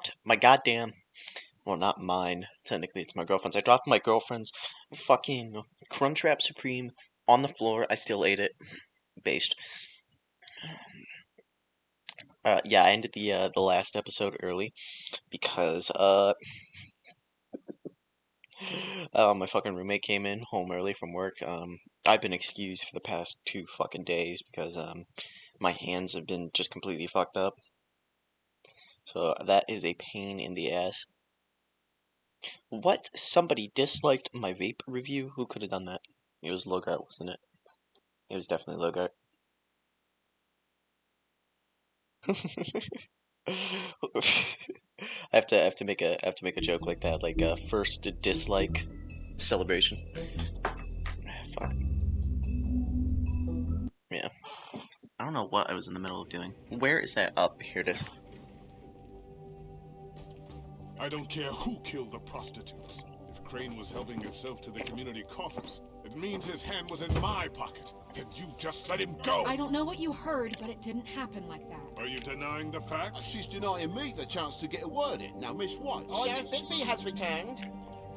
dropped my goddamn, well, not mine, technically it's my girlfriend's. I dropped my girlfriend's fucking Crunchwrap Supreme on the floor. I still ate it. Based. Yeah, I ended the last episode early because my fucking roommate came in home early from work. I've been excused for the past 2 fucking days because my hands have been just completely fucked up. So that is a pain in the ass. What? Somebody disliked my vape review? Who could have done that? It was Logart, wasn't it? It was definitely Logart. I have to make a joke like that, like first dislike celebration. Fuck. Yeah. I don't know what I was in the middle of doing. Where is that? Up here it is. I don't care who killed the prostitutes. If Crane was helping himself to the community coffers, it means his hand was in my pocket, and you just let him go! I don't know what you heard, but it didn't happen like that. Are you denying the facts? She's denying me the chance to get a word in. Now, Miss White, Sheriff Bigby has returned.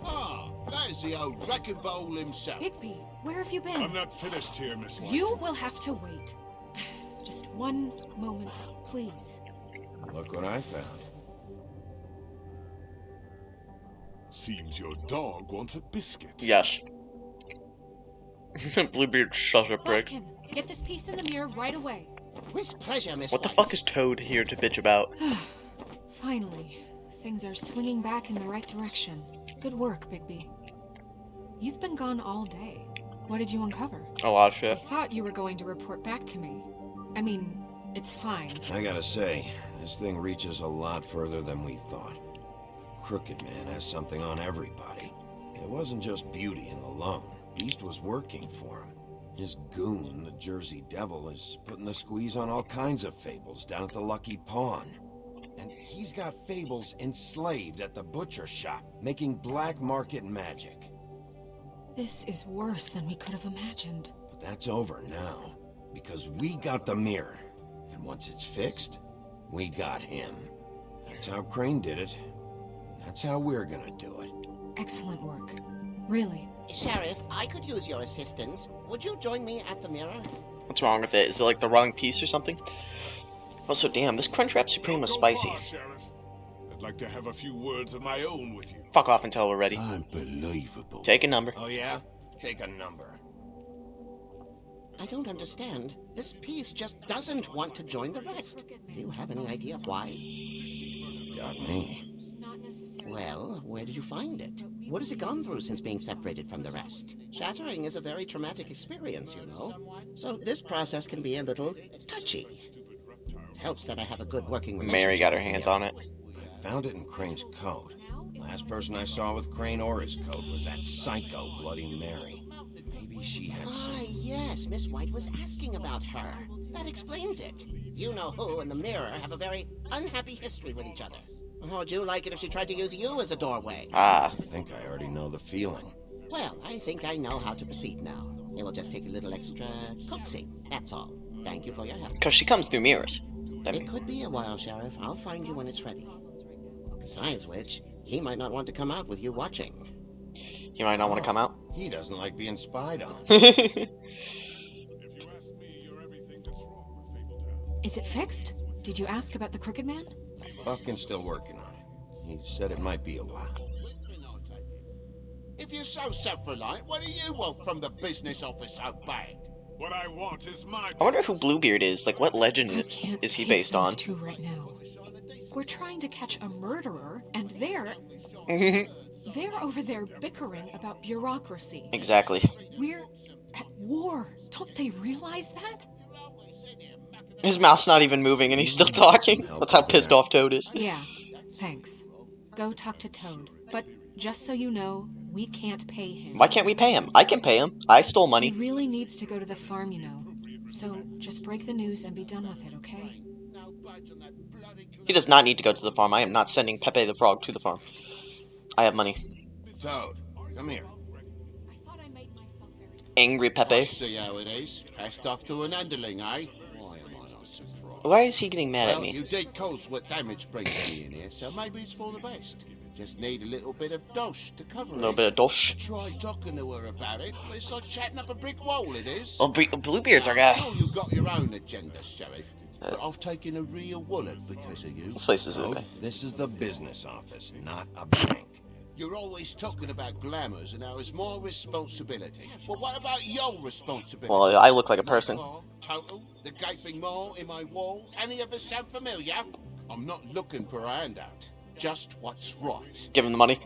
Ah, there's the old wrecking bowl himself. Bigby, where have you been? I'm not finished here, Miss White. You will have to wait. Just one moment, please. Look what I found. Seems your dog wants a biscuit. Yes. Bluebeard's such a prick. Buffkin, get this piece in the mirror right away. With pleasure, Miss What the White. fuck is Toad here to bitch about? Finally, things are swinging back in the right direction. Good work, Bigby. You've been gone all day. What did you uncover? A lot of I shit. thought you were going to report back to me. I mean, it's fine. I gotta say, this thing reaches a lot further than we thought. Crooked Man has something on everybody. It wasn't just Beauty and the Lone. Beast was working for him. His goon, the Jersey Devil, is putting the squeeze on all kinds of fables down at the Lucky Pawn. And he's got fables enslaved at the butcher shop, making black market magic. This is worse than we could have imagined. But that's over now, because we got the mirror. And once it's fixed, we got him. That's how Crane did it. That's how we're gonna do it. Excellent work. Really. Sheriff, I could use your assistance. Would you join me at the mirror? What's wrong with it? Is it like the wrong piece or something? Also, damn, this Crunchwrap Supreme was spicy. Far, Sheriff. I'd like to have a few words of my own with you. Fuck off until we're ready. Unbelievable. Take a number. Oh yeah? Take a number. I don't understand. This piece just doesn't want to join the rest. Do you have any idea why? Got me. Not necessarily. Well, where did you find it? What has it gone through since being separated from the rest? Shattering is a very traumatic experience, you know. So this process can be a little touchy. It helps that I have a good working relationship. Mary got her with hands you. on it. I found it in Crane's coat. Last person I saw with Crane or his coat was that psycho Bloody Mary. Maybe she had some... Ah, yes, Miss White was asking about her. That explains it. You know who and the mirror have a very unhappy history with each other. How would you like it if she tried to use you as a doorway? Ah. I think I already know the feeling. Well, I think I know how to proceed now. It will just take a little extra coaxing, that's all. Thank you for your help. Because she comes through mirrors. It could be a while, Sheriff. I'll find you when it's ready. Besides which, he might not want to come out with you watching. You might not want to come out. He doesn't like being spied on. If you ask me, you're everything that's wrong with Fabletown. Is it fixed? Did you ask about the Crooked Man? Buffkin's still working on it. He said it might be a while. If you're so self-reliant, what do you want from the business office so bad? What I want is my I wonder who business. Bluebeard is. Like, what legend I can't is he take based those on? two right now. We're trying to catch a murderer, and they're over there bickering about bureaucracy. Exactly. We're at war. Don't they realize that? His mouth's not even moving and he's still talking. That's how pissed off Toad is. Yeah, thanks. Go talk to Toad. But just so you know, we can't pay him. Why can't we pay him? I can pay him. I stole He money. really needs to go to the farm, you know. So just break the news and be done with it, okay? He does not need to go to the farm. I am not sending Pepe the Frog to the farm. I have money. Toad, come here. I thought I made myself very... Angry I Pepe. see how it is. Passed off to an underling, eh? Why am I not surprised? Why is he getting mad at Well, me? you did cause what damage brings me in here, so maybe it's for the best. Just need a little bit of dosh to cover A little it. bit of dosh. Try talking to her about it, but it's like chatting up a brick wall, it is. Oh, Bluebeard's our Now, guy. I'm sure you've got your own agenda, Sheriff, but I've taken a real wallet because of you. This place is No, a... this is the business office, not a bank. You're always talking about glamours and how it's more responsibility. But what about your responsibility? Well, I look like a My person. car, total, the gaping maw in my walls. Any of us sound familiar? I'm not looking for a handout. Just what's right. Give him the money.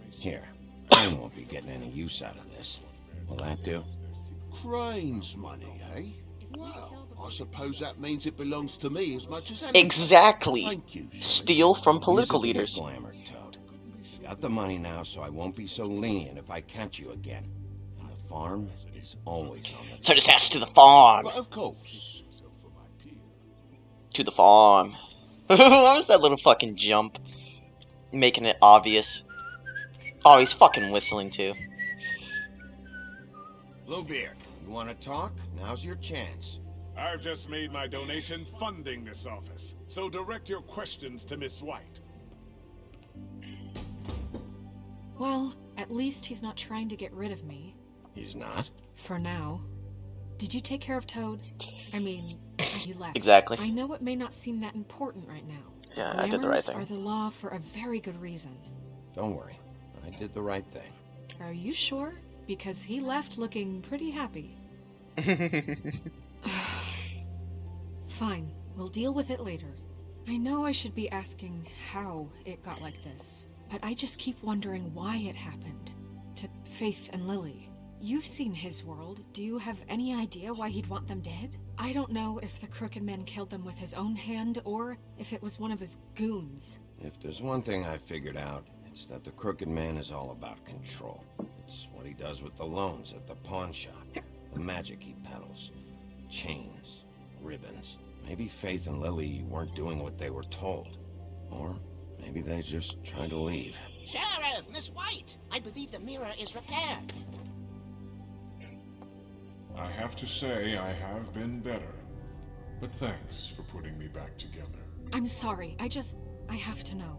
Here, I won't be getting any use out of this. Will that do? Crane's money, eh? Well, I suppose that means it belongs to me as much as anyone. Exactly. Thank you, Sheriff. Steal from political Use it to get leaders. glamored, Toad. Got the money now, so I won't be so lenient if I catch you again. And the farm is always on the... Send his ass to the farm. But of course. To the farm. What was that little fucking jump? Making it obvious. Oh, he's fucking whistling too. Bluebeard, you want to talk? Now's your chance. I've just made my donation funding this office, so direct your questions to Miss White. Well, at least he's not trying to get rid of me. He's not? For now. Did you take care of Toad? I mean, he left. Exactly. I know it may not seem that important right now. Yeah, I did the right Glamours thing. are the law for a very good reason. Don't worry. I did the right thing. Are you sure? Because he left looking pretty happy. Fine, we'll deal with it later. I know I should be asking how it got like this, but I just keep wondering why it happened. To Faith and Lily. You've seen his world. Do you have any idea why he'd want them dead? I don't know if the Crooked Man killed them with his own hand, or if it was one of his goons. If there's one thing I figured out, it's that the Crooked Man is all about control. It's what he does with the loans at the pawn shop, the magic he peddles, chains, ribbons. Maybe Faith and Lily weren't doing what they were told. Or maybe they just tried to leave. Sheriff, Miss White, I believe the mirror is repaired. I have to say I have been better. But thanks for putting me back together. I'm sorry, I have to know.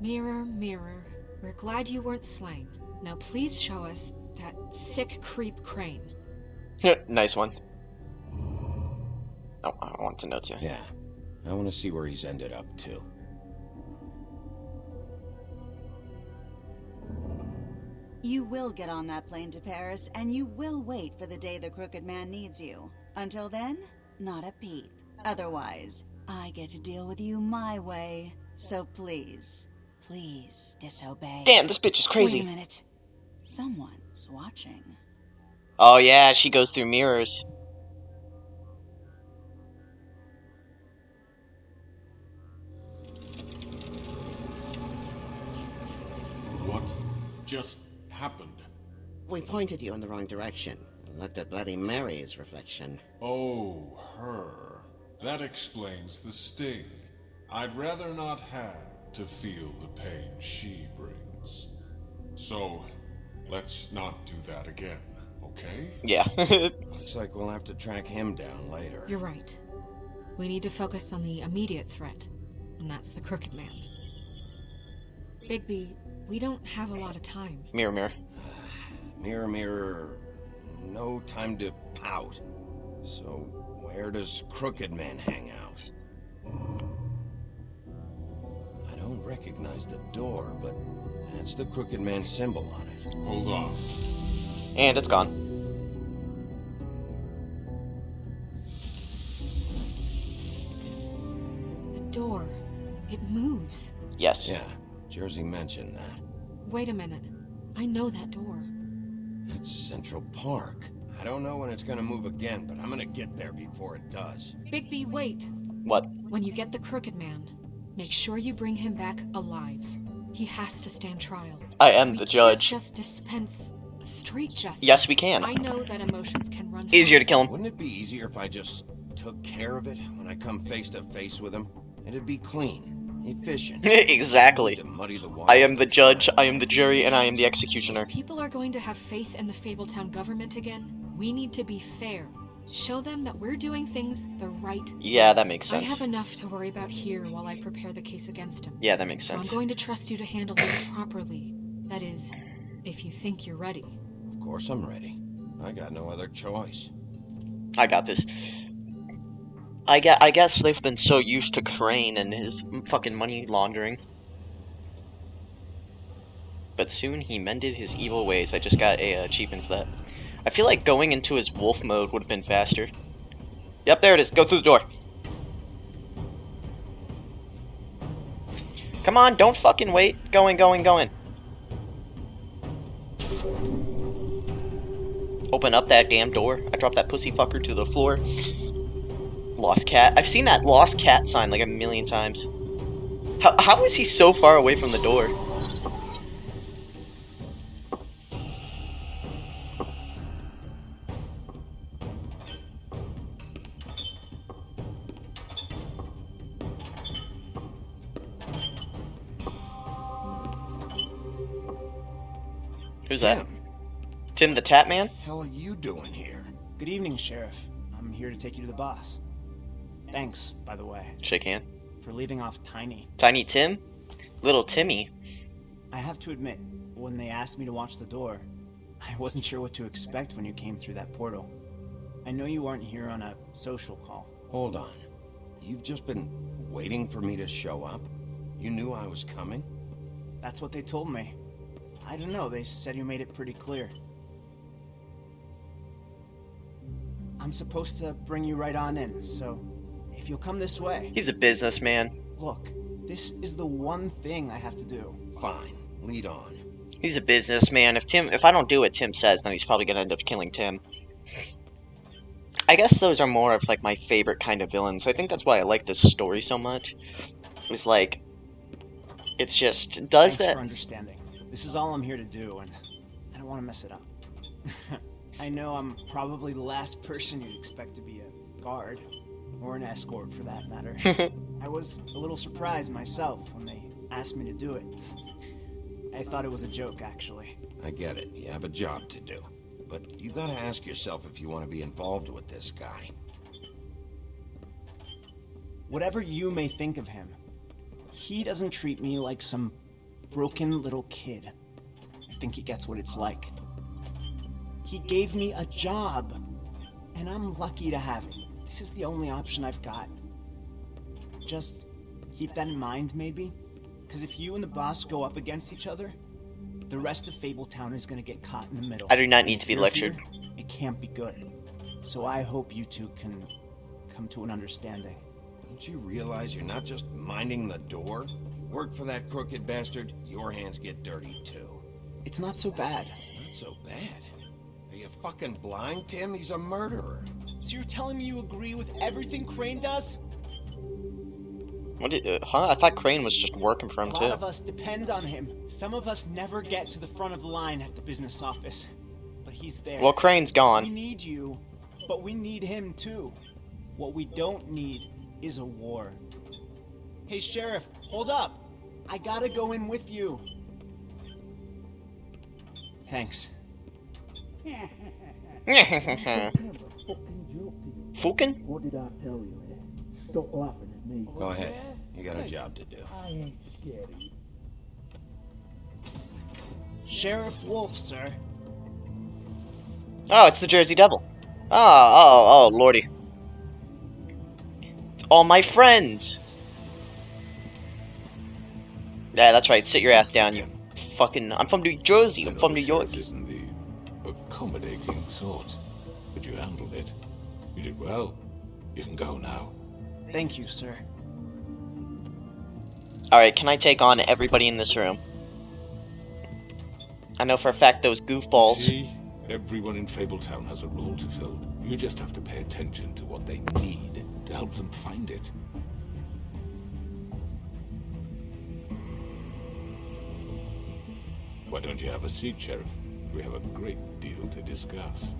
Mirror, mirror, we're glad you weren't slain. Now please show us that sick creep Crane. Nice one. Oh, I want to know too. Yeah, I want to see where he's ended up, too. You will get on that plane to Paris, and you will wait for the day the Crooked Man needs you. Until then, not a peep. Otherwise, I get to deal with you my way. So please, please disobey. Damn, this bitch is crazy. Wait a minute. Someone's watching. Oh yeah, she goes through mirrors. What just happened? We pointed you in the wrong direction and looked at Bloody Mary's reflection. Oh, her. That explains the sting. I'd rather not have to feel the pain she brings. So, let's not do that again, okay? Yeah. Looks like we'll have to track him down later. You're right. We need to focus on the immediate threat, and that's the Crooked Man. Bigby, we don't have a lot of time. Mirror, mirror. Mirror, mirror, no time to pout. So, where does Crooked Man hang out? I don't recognize the door, but that's the Crooked Man symbol on it. Hold on. And it's gone. The door. It moves. Yes. Yeah, Jersey mentioned that. Wait a minute. I know that door. That's Central Park. I don't know when it's gonna move again, but I'm gonna get there before it does. Bigby, wait. What? When you get the Crooked Man, make sure you bring him back alive. He has to stand trial. I am We the can't judge. just dispense street justice. Yes, we can. I know that emotions can run Easier to high. kill him. Wouldn't it be easier if I just took care of it when I come face to face with him? It'd be clean, efficient. Exactly. To muddy the water. I am the judge, I am the jury, and I am the executioner. If people are going to have faith in the Fabletown government again, we need to be fair. Show them that we're doing things the right way. Yeah, that makes I sense. have enough to worry about here while I prepare the case against him. Yeah, that makes So sense. I'm going to trust you to handle this properly. That is, if you think you're ready. Of course I'm ready. I got no other choice. I got this. I guess they've been so used to Crane and his fucking money laundering. But soon he mended his evil ways. I just got a achievement for that. I feel like going into his wolf mode would have been faster. Yep, there it is. Go through the door. Come on, don't fucking wait. Going. Open up that damn door. I dropped that pussy fucker to the floor. Lost cat. I've seen that lost cat sign like a million times. How is he so far away from the door? Who's that? Tim the Tap Man? What the hell are you doing here? Good evening, Sheriff. I'm here to take you to the boss. Thanks, by the way, Shake hand. for leaving off Tiny. Tiny Tim? Little Timmy. I have to admit, when they asked me to watch the door, I wasn't sure what to expect when you came through that portal. I know you aren't here on a social call. Hold on. You've just been waiting for me to show up? You knew I was coming? That's what they told me. I don't know, they said you made it pretty clear. I'm supposed to bring you right on in, so if you'll come this way. He's a businessman. Look, this is the one thing I have to do. Fine. Lead on. He's a businessman. If I don't do what Tim says, then he's probably gonna end up killing Tim. I guess those are more of like my favorite kind of villains. I think that's why I like this story so much. It's like, it's just does Thanks that. for understanding. This is all I'm here to do, and I don't want to mess it up. I know I'm probably the last person you'd expect to be a guard, or an escort for that matter. I was a little surprised myself when they asked me to do it. I thought it was a joke, actually. I get it. You have a job to do. But you gotta ask yourself if you want to be involved with this guy. Whatever you may think of him, he doesn't treat me like some broken little kid. I think he gets what it's like. He gave me a job, and I'm lucky to have it. This is the only option I've got. Just keep that in mind, maybe? Because if you and the boss go up against each other, the rest of Fabletown is going to get caught in the middle. I do not need And to if be you're lectured. here, it can't be good. So I hope you two can come to an understanding. Don't you realize you're not just minding the door? Work for that crooked bastard, your hands get dirty too. It's not so bad. Not so bad. Are you fucking blind, Tim? He's a murderer. So you're telling me you agree with everything Crane does? What did? Huh? I thought Crane was just working for him A lot too. of us depend on him. Some of us never get to the front of the line at the business office. But he's there. Well, Crane's We gone. need you, but we need him too. What we don't need is a war. Hey, Sheriff, hold up. I gotta go in with you. Thanks. Fucking? What did I tell you? Stop laughing at me. Go ahead. You got a job to do. I ain't scared of you. Sheriff Wolf, sir. Oh, it's the Jersey Devil. Oh, lordy. It's all my friends. Yeah, that's right. Sit your ass down, you fucking... I'm from New Jersey. I'm from New York. Sheriff isn't the accommodating sort, but you handled it. You did well. You can go now. Thank you, sir. Alright, can I take on everybody in this room? I know for a fact those goofballs... See, everyone in Fabletown has a role to fill. You just have to pay attention to what they need to help them find it. Why don't you have a seat, Sheriff? We have a great deal to discuss.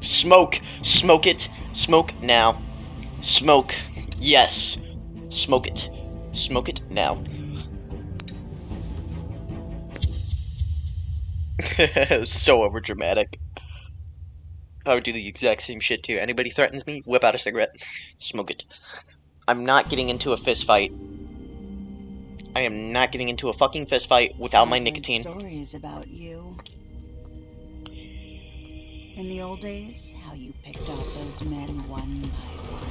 Smoke! Smoke it! Smoke now. Smoke. Yes. Smoke it. Smoke it now. So overdramatic. I would do the exact same shit too. Anybody threatens me, whip out a cigarette, smoke it. I'm not getting into a fist fight. I am not getting into a fucking fist fight without my I've heard nicotine. Stories about you. In the old days, how you picked off those men one by one.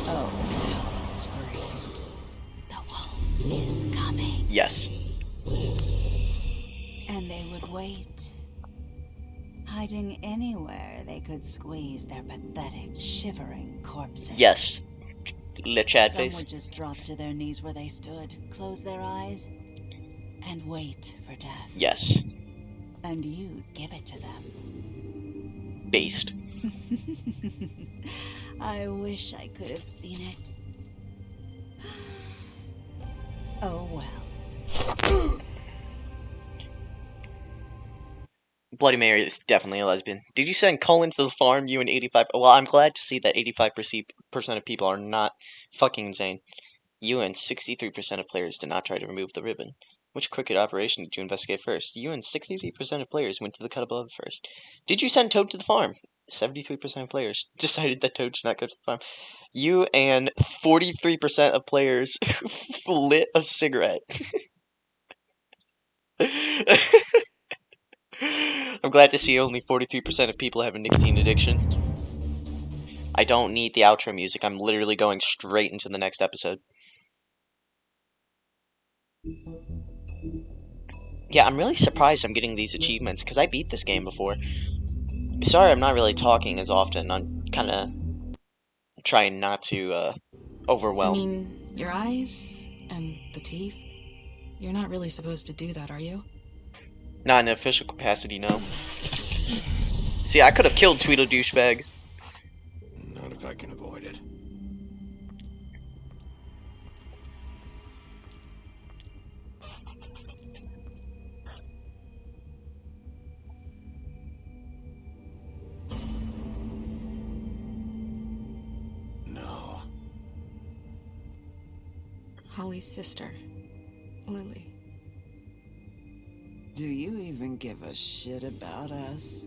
Oh, how they screamed. The wolf is coming. Yes. And they would wait, hiding anywhere they could squeeze their pathetic, shivering corpses. Yes. Le Chad Some face. would just drop to their knees where they stood, close their eyes, and wait for death. Yes. And you'd give it to them. Based. I wish I could have seen it. Oh well. Bloody Mary is definitely a lesbian. Did you send Colin to the farm, you and 85? Well, I'm glad to see that 85% of people are not fucking insane. You and 63% of players did not try to remove the ribbon. Which crooked operation did you investigate first? You and 63% of players went to the cut above first. Did you send Toad to the farm? 73% of players decided that Toad should not go to the farm. You and 43% of players lit a cigarette. I'm glad to see only 43% of people have a nicotine addiction. I don't need the outro music. I'm literally going straight into the next episode. Yeah, I'm really surprised I'm getting these achievements, because I beat this game before. Sorry I'm not really talking as often. I'm kind of trying not to, overwhelm. I mean, your eyes and the teeth. You're not really supposed to do that, are you? Not in an official capacity, no. See, I could have killed Tweedle Douchebag. Not if I can avoid it. No. Holly's sister, Lily. Do you even give a shit about us?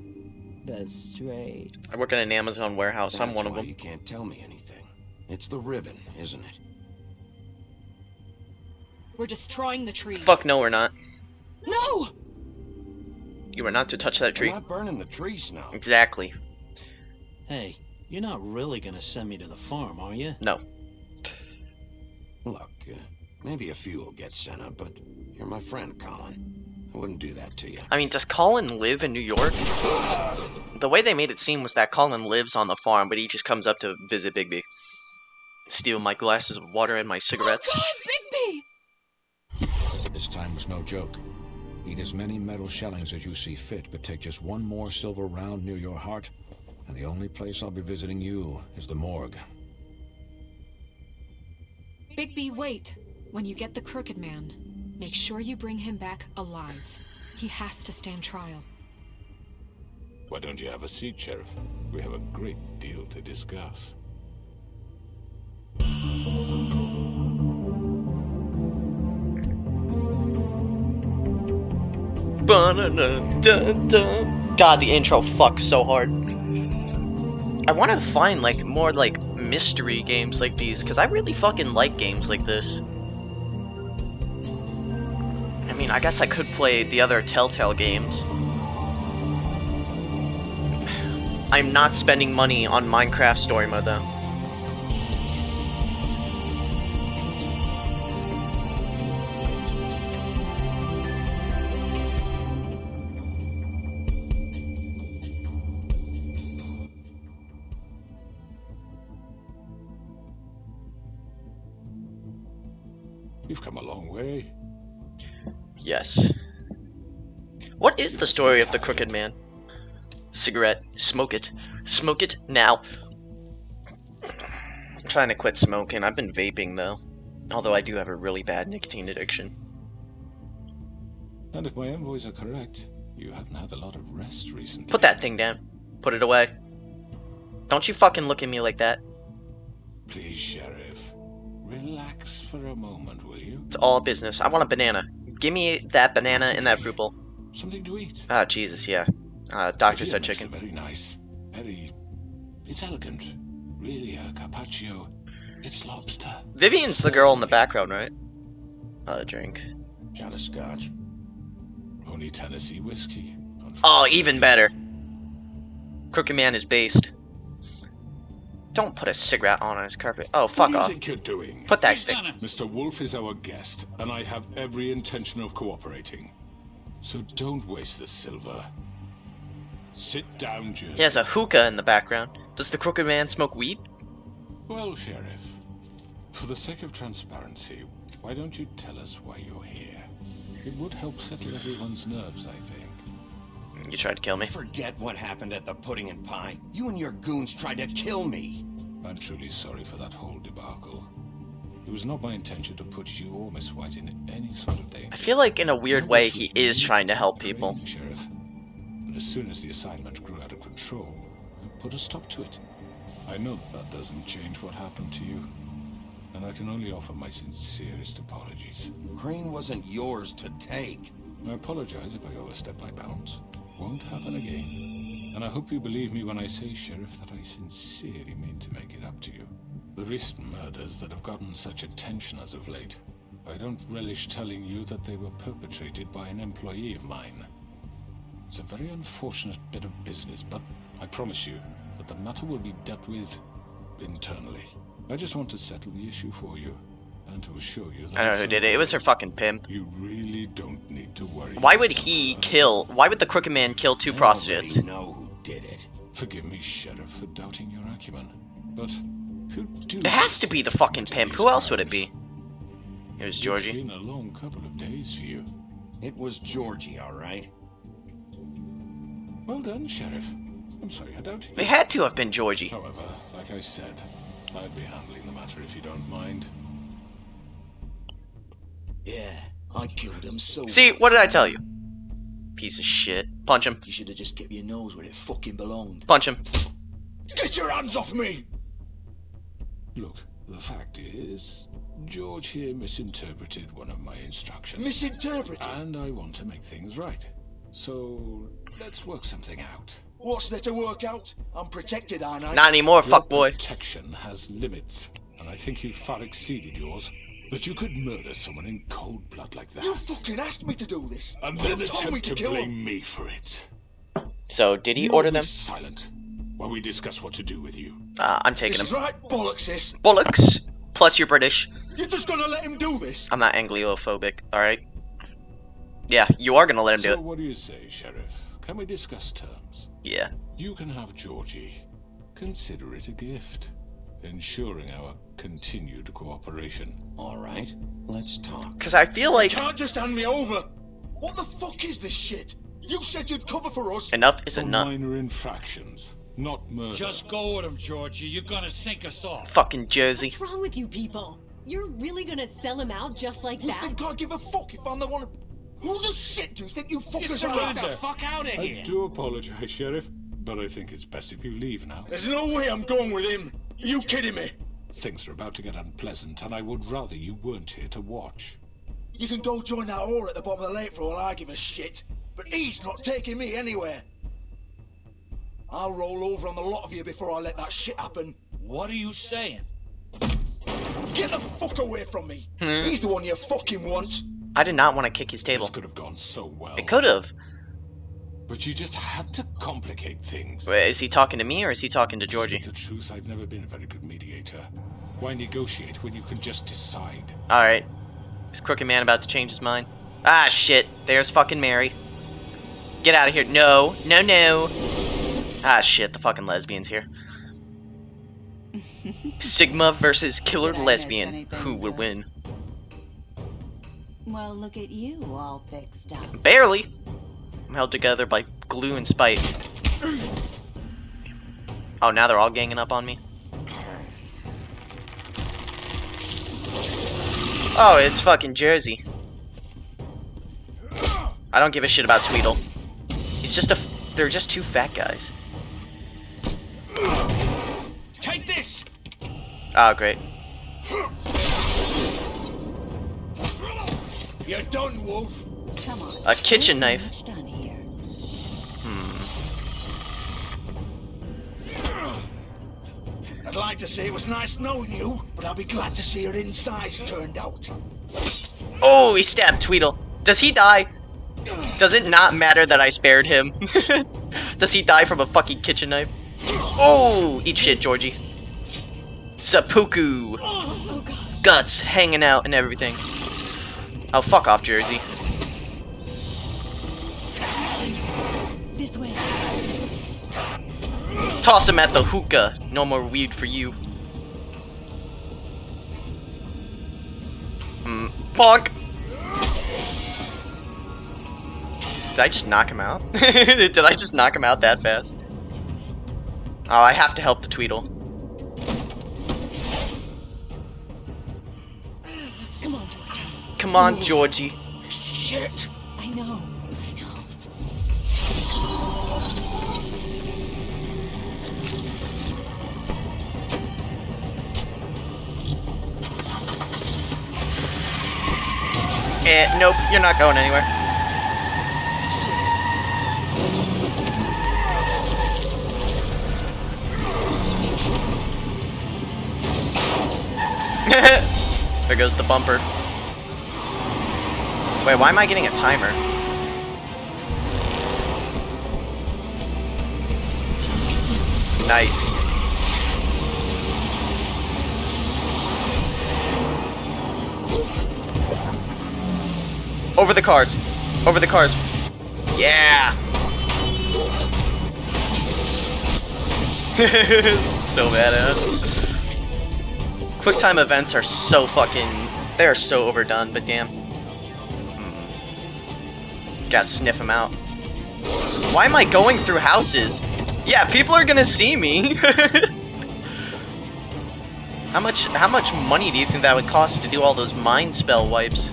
The Strays. I work in an Amazon warehouse. I'm That's one of why them. You can't tell me anything. It's the ribbon, isn't it? We're destroying the tree. Fuck no, we're not. No! You are not to touch that tree. We're not burning the tree, Snow. Exactly. Hey, you're not really gonna send me to the farm, are you? No. Look, maybe a few will get sent up, but you're my friend, Colin. I wouldn't do that to you. I mean, does Colin live in New York? The way they made it seem was that Colin lives on the farm, but he just comes up to visit Bigby. Steal my glasses of water and my cigarettes. Oh God, Bigby! This time was no joke. Eat as many metal shellings as you see fit, but take just one more silver round near your heart, and the only place I'll be visiting you is the morgue. Bigby, wait. When you get the Crooked Man, make sure you bring him back alive. He has to stand trial. Why don't you have a seat, Sheriff? We have a great deal to discuss. God, the intro fucks so hard. I want to find, like, more, like, mystery games like these, because I really fucking like games like this. I mean, I guess I could play the other Telltale games. I'm not spending money on Minecraft Story Mode, though. You've come a long way. Yes. What is the story of the Crooked Man? Cigarette. Smoke it. Smoke it now. I'm trying to quit smoking. I've been vaping, though. Although I do have a really bad nicotine addiction. And if my envoys are correct, you haven't had a lot of rest recently. Put that thing down. Put it away. Don't you fucking look at me like that. Please, Sheriff. Relax for a moment, will you? It's all business. I want a banana. Give me that banana and that fruit bowl. Something to eat. Ah, Jesus, yeah. Doctor said chicken. Very nice. Very... It's elegant. Really, a carpaccio. It's lobster. Vivian's the girl in the background, right? Drink. Got a scotch? Only Tennessee whiskey. Oh, even better. Crooked Man is based. Don't put a cigarette on his carpet. Oh, fuck off. What do you think you're doing? Put that thing. Mr. Wolf is our guest, and I have every intention of cooperating. So don't waste the silver. Sit down, Jersey. He has a hookah in the background. Does the Crooked Man smoke weed? Well, Sheriff, for the sake of transparency, why don't you tell us why you're here? It would help settle everyone's nerves, I think. You tried to kill me. Forget what happened at the Pudding and Pie. You and your goons tried to kill me. I'm truly sorry for that whole debacle. It was not my intention to put you or Miss White in any sort of danger. I feel like in a weird way he is trying to help people. Sheriff. And as soon as the assignment grew out of control, I put a stop to it. I know that doesn't change what happened to you, and I can only offer my sincerest apologies. Crane wasn't yours to take. I apologize if I overstep my bounds. Won't happen again. And I hope you believe me when I say, Sheriff, that I sincerely mean to make it up to you. The recent murders that have gotten such attention as of late, I don't relish telling you that they were perpetrated by an employee of mine. It's a very unfortunate bit of business, but I promise you that the matter will be dealt with internally. I just want to settle the issue for you, and to assure you that I don't know who did it. It was her fucking pimp. You really don't need to worry. Why would why would the Crooked Man kill two prostitutes? I know who did it. Forgive me, Sheriff, for doubting your acumen, but who do... It has to be the fucking pimp. Who else would it be? It was Georgie. It's been a long couple of days for you. It was Georgie, all right. Well done, Sheriff. I'm sorry I doubted you. It had to have been Georgie. However, like I said, I'd be handling the matter if you don't mind. Yeah, I killed him so... See, what did I tell you? Piece of shit. Punch him. You should have just kept your nose where it fucking belonged. Punch him. Get your hands off me! Look, the fact is, George here misinterpreted one of my instructions. Misinterpreted? And I want to make things right. So, let's work something out. What's there to work out? I'm protected, aren't I? Not anymore, fuckboy. Protection has limits, and I think you've far exceeded yours. But you could murder someone in cold blood like that. You fucking asked me to do this. And then attempt to blame me for it. So, did he order them? Silent while we discuss what to do with you. I'm taking him. This is right, bollocks this. Bollocks. Plus you're British. You're just gonna let him do this? I'm not Anglophobic, alright? Yeah, you are gonna let him do it. So what do you say, Sheriff? Can we discuss terms? Yeah. You can have Georgie. Consider it a gift, ensuring our continued cooperation. All right, let's talk. Because I feel like... You can't just hand me over. What the fuck is this shit? You said you'd cover for us. Enough is For enough. minor infractions, not murder. Just go with him, Georgie. You're gonna sink us off. Fucking Jersey. What's wrong with you people? You're really gonna sell him out just like that? You think I give a fuck if I'm the one... Who the shit do you think you fuckers Get are? the fuck out of here. I do apologize, Sheriff, but I think it's best if you leave now. There's no way I'm going with him. Are you kidding me? Things are about to get unpleasant, and I would rather you weren't here to watch. You can go join that whore at the bottom of the lake for all I give a shit. But he's not taking me anywhere. I'll roll over on the lot of you before I let that shit happen. What are you saying? Get the fuck away from me. He's the one you fucking want. I did not want to kick his table. This could have gone so well. It could have. But you just had to complicate things. Wait, is he talking to me or is he talking to Georgie? To the truth, I've never been a very good mediator. Why negotiate when you can just decide? Alright. Is Crooked Man about to change his mind? Ah, shit. There's fucking Mary. Get out of here. No. No, no. Ah, shit. The fucking lesbian's here. Sigma versus Killer Lesbian. Who would win? Well, look at you, all fixed up. Barely. I'm held together by glue and spite. Oh, now they're all ganging up on me? Oh, it's fucking Jersey. I don't give a shit about Tweedle. He's just they're just two fat guys. Take this! Oh, great. You're done, Wolf. Come on. A kitchen knife. I'd like to say it was nice knowing you, but I'll be glad to see your insides turned out. Oh, he stabbed Tweedle. Does he die? Does it not matter that I spared him? Does he die from a fucking kitchen knife? Oh, eat shit, Georgie. Seppuku. Guts hanging out and everything. Oh, fuck off, Jersey. This way. Toss him at the hookah. No more weed for you. Bonk. Did I just knock him out? Did I just knock him out that fast? Oh, I have to help the Tweedle. Come on, Georgie. Come on, Georgie. Shit. I know. Nope, you're not going anywhere. There goes the bumper. Wait, why am I getting a timer? Nice. Over the cars. Over the cars. Yeah. So badass. QuickTime events are so fucking... They are so overdone, but damn. Gotta sniff them out. Why am I going through houses? Yeah, people are gonna see me. How much money do you think that would cost to do all those mind spell wipes?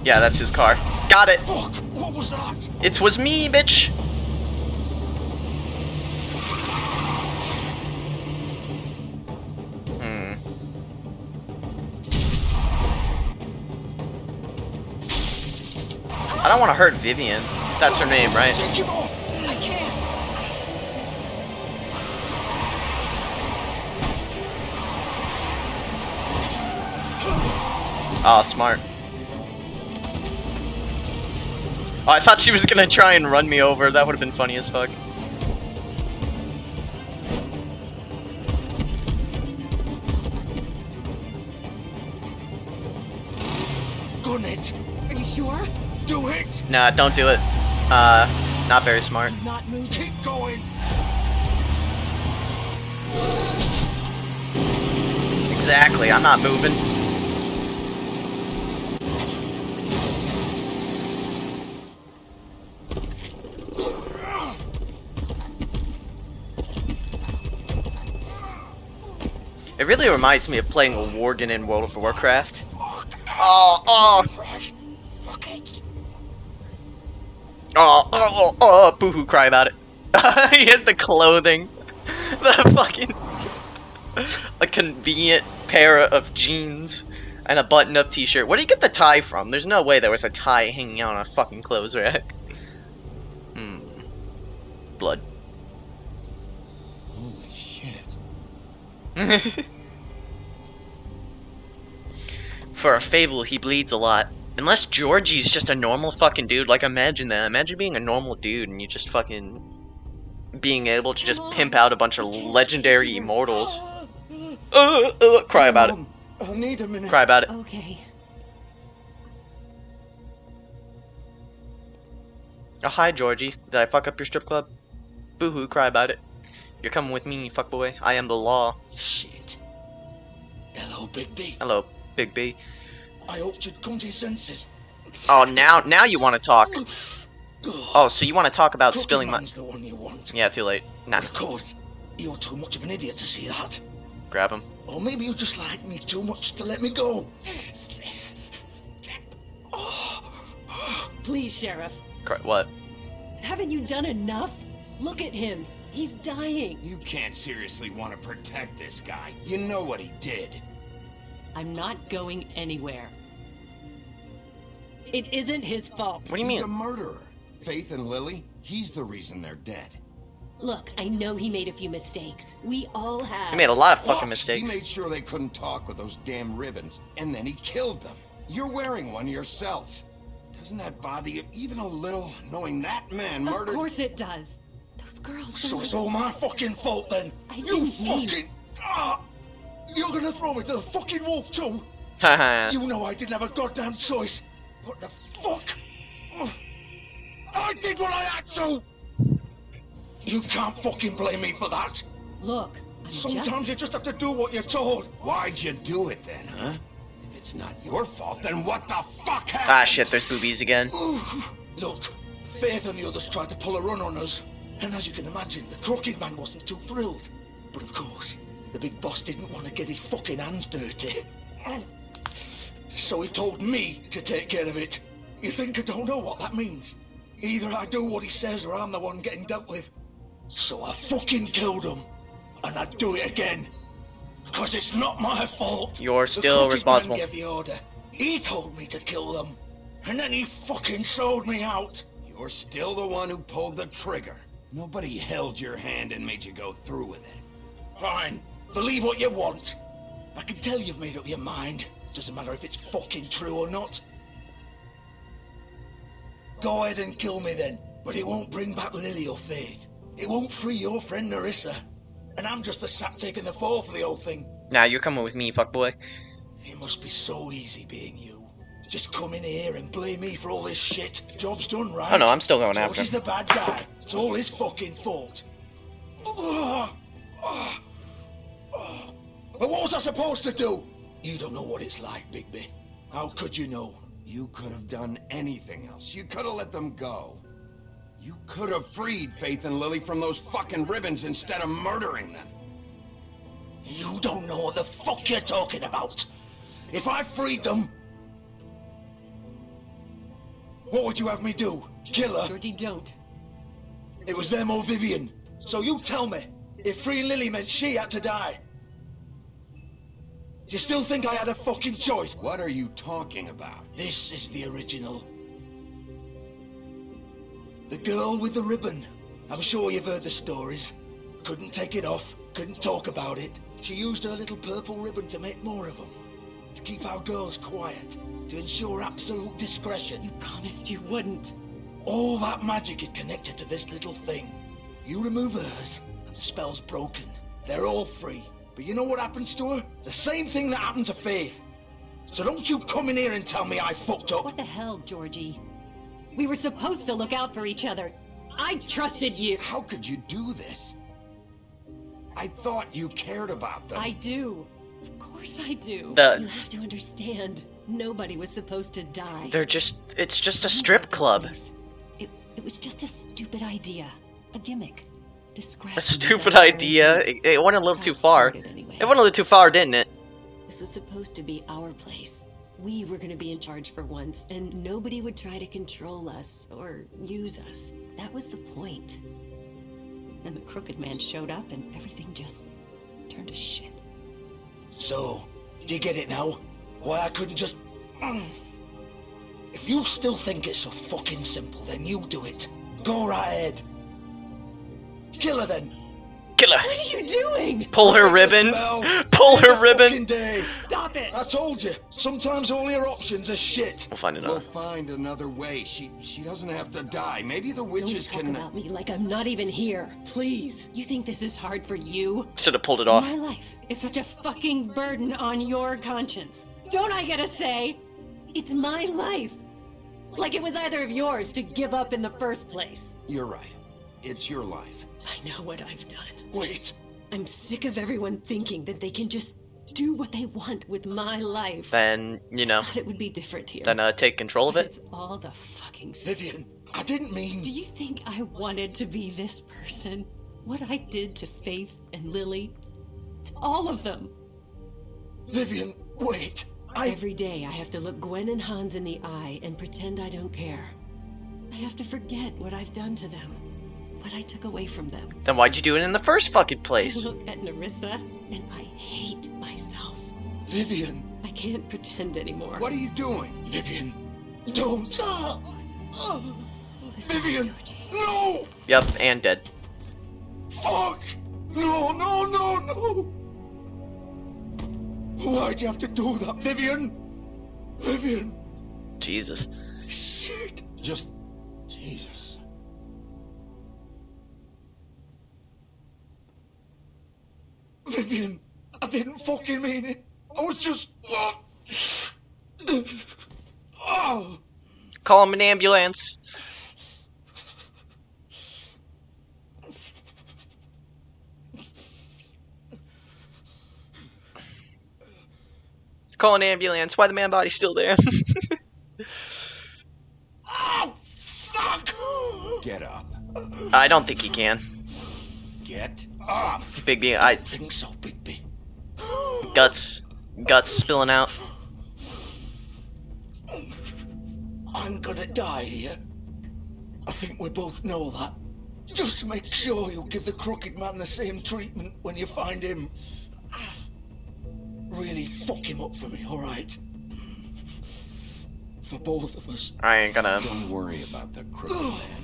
Yeah, that's his car. Got it. Fuck! What was that? It was me, bitch. I don't want to hurt Vivian. That's her name, right? Take him off. I can't. Oh, smart. Oh, I thought she was gonna try and run me over. That would have been funny as fuck. Gun it. Are you sure? Do it. Nah, don't do it. Not very smart. He's not moving. Keep going. Exactly, I'm not moving. It really reminds me of playing a Worgen in World of Warcraft. Oh, boo-hoo, cry about it. He hit the clothing. The fucking... A convenient pair of jeans and a button-up t-shirt. Where did you get the tie from? There's no way there was a tie hanging out on a fucking clothes rack. Blood. Holy shit. For a fable, he bleeds a lot. Unless Georgie's just a normal fucking dude. Like, imagine that. Imagine being a normal dude and you just fucking... being able to just pimp out a bunch of legendary immortals. Cry about it. I need a minute. Cry about it. Okay. Oh, hi, Georgie. Did I fuck up your strip club? Boo-hoo, cry about it. You're coming with me, fuckboy. I am the law. Shit. Hello, Big B. Hello, Big B. I hoped you'd come to your senses. Oh, now you want to talk. Oh, so you want to talk about Crooked spilling my... Man's the one you want. Yeah, too late. Nah, But of course, you're too much of an idiot to see that. grab him. Or maybe you just like me too much to let me go. Please, Sheriff. What? Haven't you done enough? Look at him. He's dying. You can't seriously want to protect this guy. You know what he did. I'm not going anywhere. It isn't his fault. What do you mean? He's a murderer. Faith and Lily, he's the reason they're dead. Look, I know he made a few mistakes. We all have. He made a lot of fucking mistakes. He made sure they couldn't talk with those damn ribbons, and then he killed them. You're wearing one yourself. Doesn't that bother you even a little, knowing that man murdered... Of course it does. Those girls... So it's all my fucking fault then? You fucking... You're gonna throw me to the fucking wolf too? You know I didn't have a goddamn choice. What the fuck? I did what I had to! You can't fucking blame me for that. Look, sometimes you just have to do what you're told. Why'd you do it then, huh? If it's not your fault, then what the fuck happened? Ah, shit, there's boobies again. Look, Faith and the others tried to pull a run on us. And as you can imagine, the Crooked Man wasn't too thrilled. But of course, the big boss didn't want to get his fucking hands dirty. So he told me to take care of it. You think I don't know what that means? Either I do what he says or I'm the one getting dealt with. So I fucking killed him. And I'd do it again. Because it's not my fault. You're still responsible. The Crooked Man gave the order. He told me to kill them. And then he fucking sold me out. You're still the one who pulled the trigger. Nobody held your hand and made you go through with it. Fine. Believe what you want. I can tell you've made up your mind. Doesn't matter if it's fucking true or not. Go ahead and kill me then. But it won't bring back Lily or Faith. It won't free your friend Nerissa. And I'm just the sap taking the fall for the whole thing. Nah, you're coming with me, fuckboy. It must be so easy being you. Just come in here and blame me for all this shit. Job's done, right? Oh no, I'm still going after him. He's the bad guy. It's all his fucking fault. But what was I supposed to do? You don't know what it's like, Bigby. How could you know? You could have done anything else. You could have let them go. You could have freed Faith and Lily from those fucking ribbons instead of murdering them. You don't know what the fuck you're talking about. If I freed them... What would you have me do? Kill her? Georgie, don't. It was them or Vivian. So you tell me, if freeing Lily meant she had to die. Do you still think I had a fucking choice? What are you talking about? This is the original. The girl with the ribbon. I'm sure you've heard the stories. Couldn't take it off, couldn't talk about it. She used her little purple ribbon to make more of them. To keep our girls quiet. To ensure absolute discretion. You promised you wouldn't. All that magic is connected to this little thing. You remove hers, and the spell's broken. They're all free. But you know what happens to her? The same thing that happened to Faith. So don't you come in here and tell me I fucked up. What the hell, Georgie? We were supposed to look out for each other. I trusted you. How could you do this? I thought you cared about them. I do. Of course I do. You have to understand. Nobody was supposed to die. It's just a strip club. It was just a stupid idea. A gimmick. Discretion. A stupid idea? It went a little too far. It went a little too far, didn't it? This was supposed to be our place. We were going to be in charge for once, and nobody would try to control us or use us. That was the point. Then the Crooked Man showed up, and everything just turned to shit. So, do you get it now? Why I couldn't just... If you still think it's so fucking simple, then you do it. Go right ahead. Kill her then. Kill her. What are you doing? Pull her ribbon. Pull her ribbon. Stop it. I told you. Sometimes all your options are shit. We'll find another. We'll find another way. She doesn't have to die. Maybe the witches Don't talk about me like I'm not even here. Please. You think this is hard for you? Should have pulled it off. My life is such a fucking burden on your conscience. Don't I get a say? It's my life. Like it was either of yours to give up in the first place. You're right. It's your life. I know what I've done. Wait. I'm sick of everyone thinking that they can just do what they want with my life. Then, you know. I thought it would be different here. Then take control of it. It's all the fucking Vivian, I didn't mean... Do you think I wanted to be this person? What I did to Faith and Lily? To all of them. Vivian, wait. Every day I have to look Gwen and Hans in the eye and pretend I don't care. I have to forget what I've done to them. What I took away from them. Then why'd you do it in the first fucking place? I look at Nerissa, and I hate myself. Vivian! I can't pretend anymore. What are you doing? Vivian! Don't! Vivian! No! Yep, and dead. Fuck! No, no, no, no! Why'd you have to do that, Vivian? Vivian! Jesus. Shit! Just... Jesus. Vivian! I didn't fucking mean it! I was just... Oh! Call him an ambulance. Call an ambulance. Why the man body's still there? Oh, fuck! Get up. I don't think he can. Get up! Bigby, I think so, Bigby. Guts spilling out. I'm gonna die here. I think we both know that. Just make sure you give the Crooked Man the same treatment when you find him. Really fuck him up for me, alright? For both of us. I ain't gonna. Don't worry about the Crooked Man.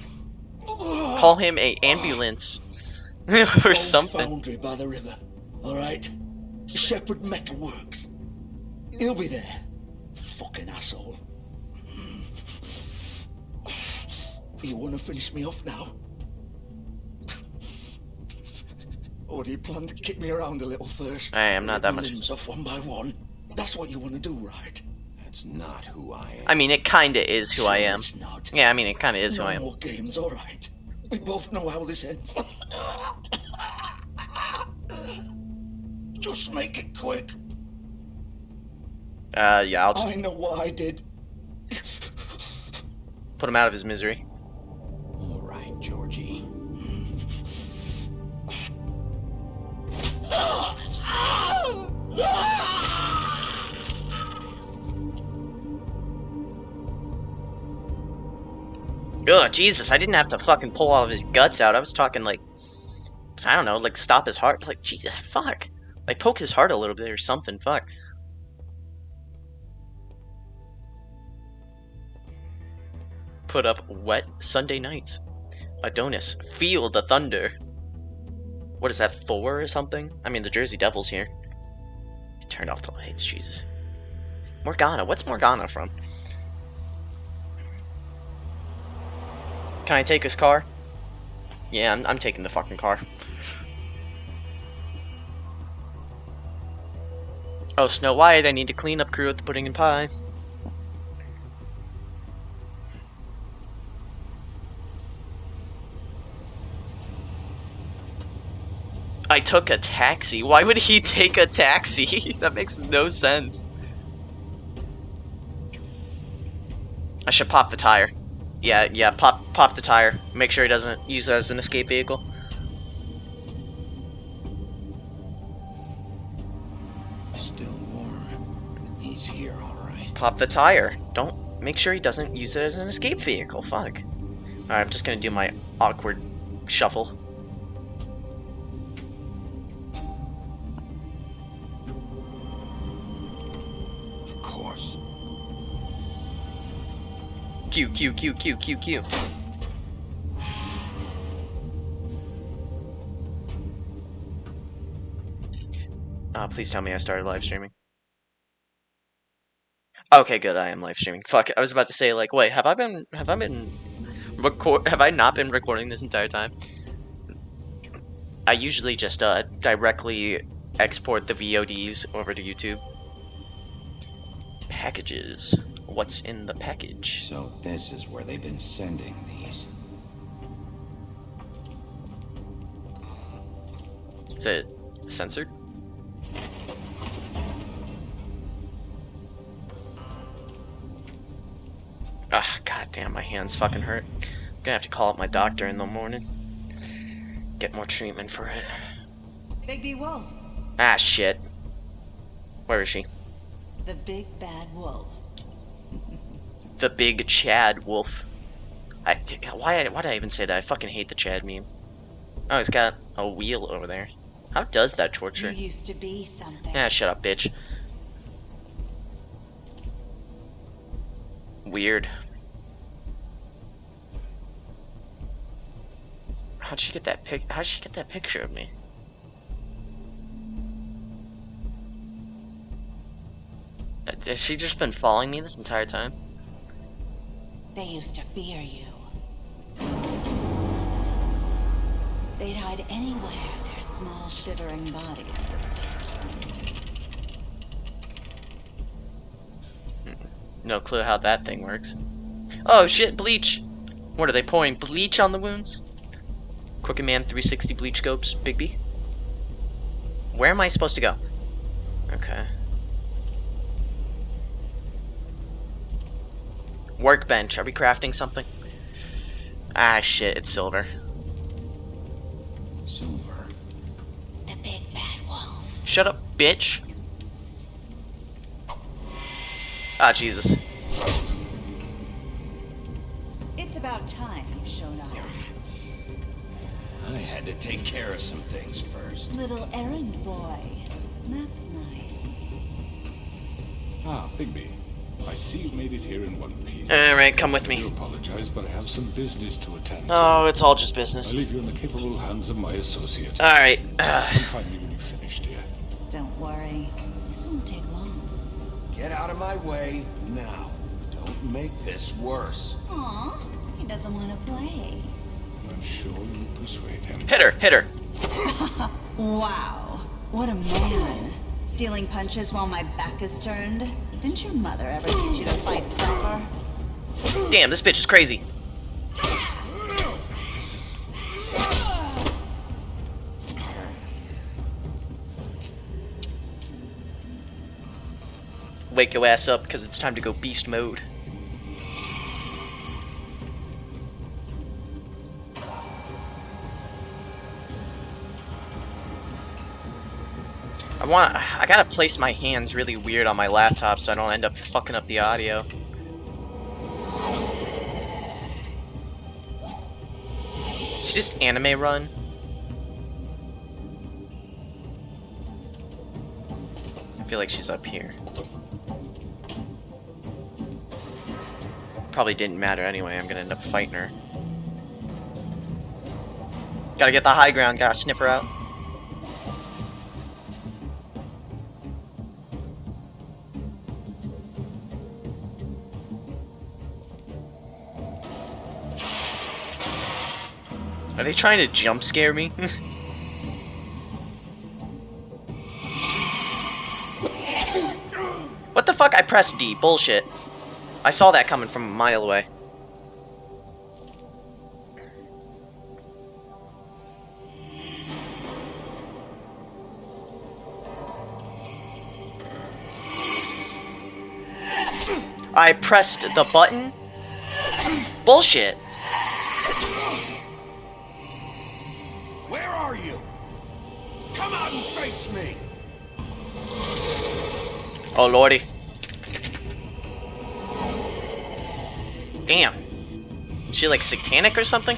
Call him a ambulance. Or something. Foundry by the river, alright? Shepherd Metal Works. He'll be there. Fucking asshole. You wanna finish me off now? Or do you plan to kick me around a little first? I am not that much. Limbs off one by one. That's what you wanna do, right? That's not who I am. I mean, it kinda is who I am. It's not. Yeah, I mean, it kinda is who I am. No more games, alright? We both know how this ends. Just make it quick. Yeah, I'll just I know what I did. put him out of his misery. All right, Georgie. Ugh, Jesus, I didn't have to fucking pull all of his guts out. I was talking like, I don't know, like stop his heart. Like, Jesus, fuck. Like poke his heart a little bit or something, fuck. Put up wet Sunday nights. Adonis, feel the thunder. What is that, Thor or something? I mean, the Jersey Devil's here. He turned off the lights, Jesus. Morgana, what's Morgana from? Can I take his car? Yeah, I'm taking the fucking car. Oh, Snow White, I need to clean up crew at the pudding and pie. I took a taxi. Why would he take a taxi? That makes no sense. I should pop the tire. Yeah, pop the tire. Make sure he doesn't use it as an escape vehicle. Still warm. He's here, all right. Pop the tire. Don't make sure he doesn't use it as an escape vehicle. Fuck. Alright, I'm just gonna do my awkward shuffle. Of course. Q. Please tell me I started live streaming. Okay, good. I am live streaming. Fuck. I was about to say, like, wait, have I not been recording this entire time? I usually just directly export the VODs over to YouTube. Packages. What's in the package? So this is where they've been sending these. Is it censored? Ah, goddamn, my hands fucking hurt. I'm gonna have to call up my doctor in the morning. Get more treatment for it. Bigby Wolf. Ah, shit. Where is she? The big bad wolf. The big Chad wolf. Why did I even say that? I fucking hate the Chad meme. Oh, he's got a wheel over there. How does that torture? You used to be something. Yeah, shut up, bitch. Weird. How'd she get that picture of me? Has she just been following me this entire time? They used to fear you. They'd hide anywhere their small, shivering bodies would fit. No clue how that thing works. Oh shit, bleach! What are they pouring? Bleach on the wounds? Crooked Man 360 bleach scopes, Bigby. Where am I supposed to go? Okay. Workbench. Are we crafting something? Ah shit, it's silver. Silver. The big bad wolf. Shut up, bitch. Ah, Jesus. It's about time you showed up. I had to take care of some things first. Little errand boy. That's nice. Ah, Bigby. I see you made it here in one piece. Alright, come with me. I do apologize, but I have some business to attend to. Oh, it's all just business. I leave you in the capable hands of my associate. Alright. Come find me when you've finished, dear. Don't worry. This won't take long. Get out of my way now. Don't make this worse. Aw, he doesn't want to play. I'm sure you'll persuade him. Hit her, hit her. Wow, what a man. Stealing punches while my back is turned? Didn't your mother ever teach you to fight proper? Damn, this bitch is crazy. Wake your ass up, because it's time to go beast mode. I gotta place my hands really weird on my laptop so I don't end up fucking up the audio. It's just anime run. I feel like she's up here. Probably didn't matter anyway, I'm gonna end up fighting her. Gotta get the high ground, gotta sniff her out. Are they trying to jump scare me? What the fuck? I pressed D. Bullshit. I saw that coming from a mile away. I pressed the button? Bullshit. Where are you? Come out and face me! Oh lordy. Damn. Is she like satanic or something?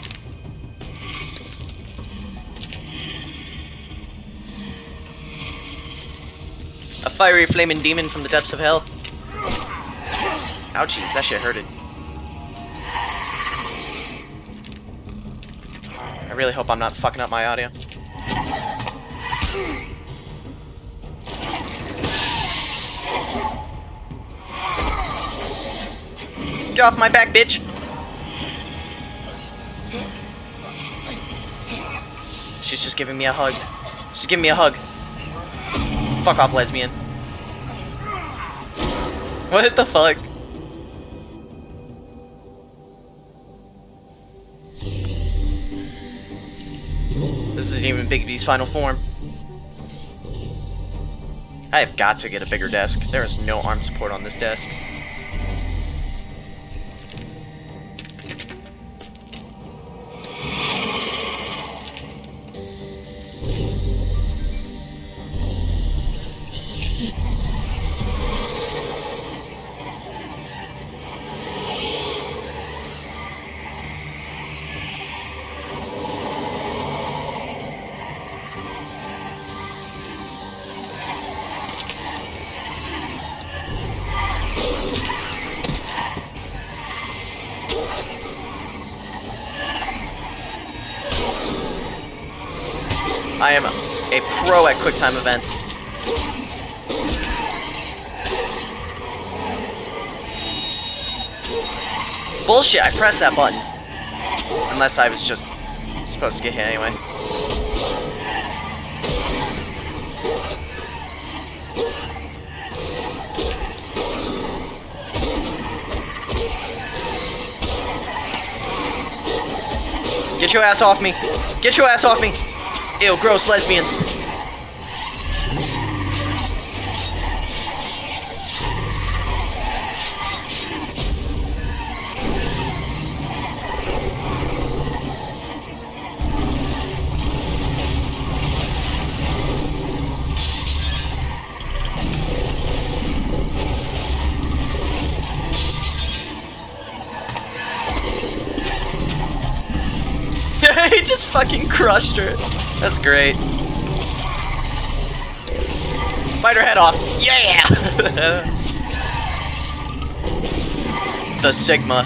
A fiery flaming demon from the depths of hell. Ouchies, that shit hurted. I really hope I'm not fucking up my audio. Get off my back, bitch! She's just giving me a hug. She's giving me a hug. Fuck off, lesbian. What the fuck? This isn't even Bigby's final form. I have got to get a bigger desk. There is no arm support on this desk. I am a pro at QuickTime events. Bullshit, I pressed that button. Unless I was just supposed to get hit anyway. Get your ass off me! Get your ass off me! Ew, gross lesbians. He just fucking crushed her. That's great. Bite her head off. Yeah! The Sigma.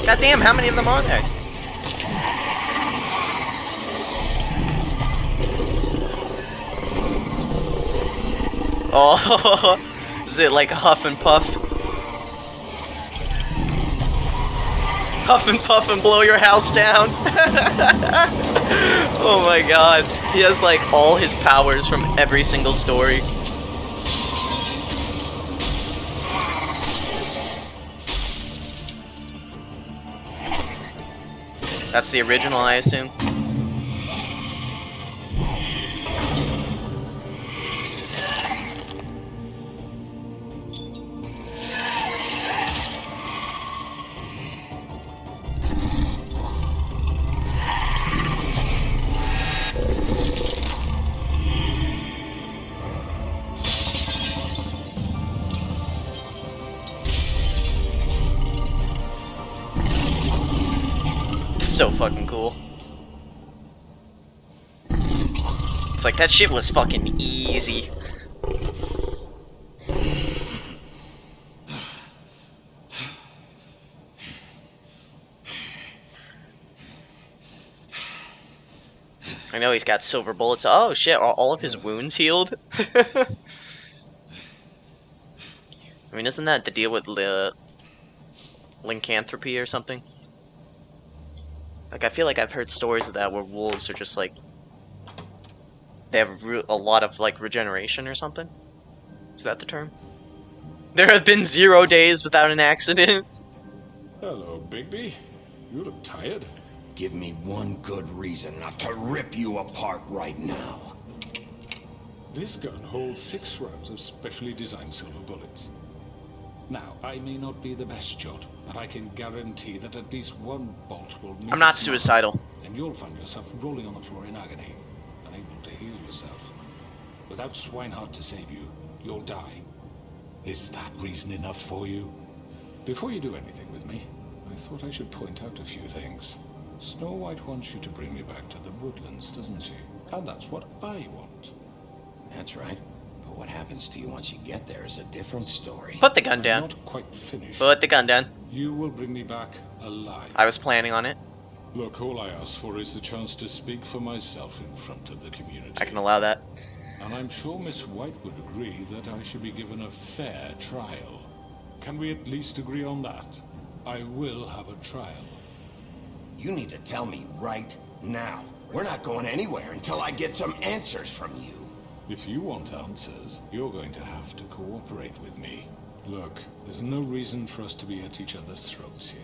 Goddamn, how many of them are there? Oh, is it like Huff and Puff? Huff and Puff and blow your house down? Oh my god. He has like all his powers from every single story. That's the original, I assume. So fucking cool. It's like that shit was fucking easy. I know he's got silver bullets. Oh shit, are all of his wounds healed? I mean, isn't that the deal with lycanthropy or something? Like, I feel like I've heard stories of that where wolves are just like... They have a lot of, like, regeneration or something? Is that the term? There have been 0 days without an accident. Hello, Bigby. You look tired. Give me one good reason not to rip you apart right now. This gun holds 6 rounds of specially designed silver bullets. Now, I may not be the best shot, but I can guarantee that at least one bolt will meet I'm not its mark, suicidal. and you'll find yourself rolling on the floor in agony, unable to heal yourself. Without Swinehart to save you, you'll die. Is that reason enough for you? Before you do anything with me, I thought I should point out a few things. Snow White wants you to bring me back to the woodlands, doesn't she? And that's what I want. That's right. But what happens to you once you get there is a different story. Put the gun down. Not quite finished. Put the gun down. You will bring me back alive. I was planning on it. Look, all I ask for is the chance to speak for myself in front of the community. I can allow that. And I'm sure Miss White would agree that I should be given a fair trial. Can we at least agree on that? I will have a trial. You need to tell me right now. We're not going anywhere until I get some answers from you. If you want answers, you're going to have to cooperate with me. Look, there's no reason for us to be at each other's throats here.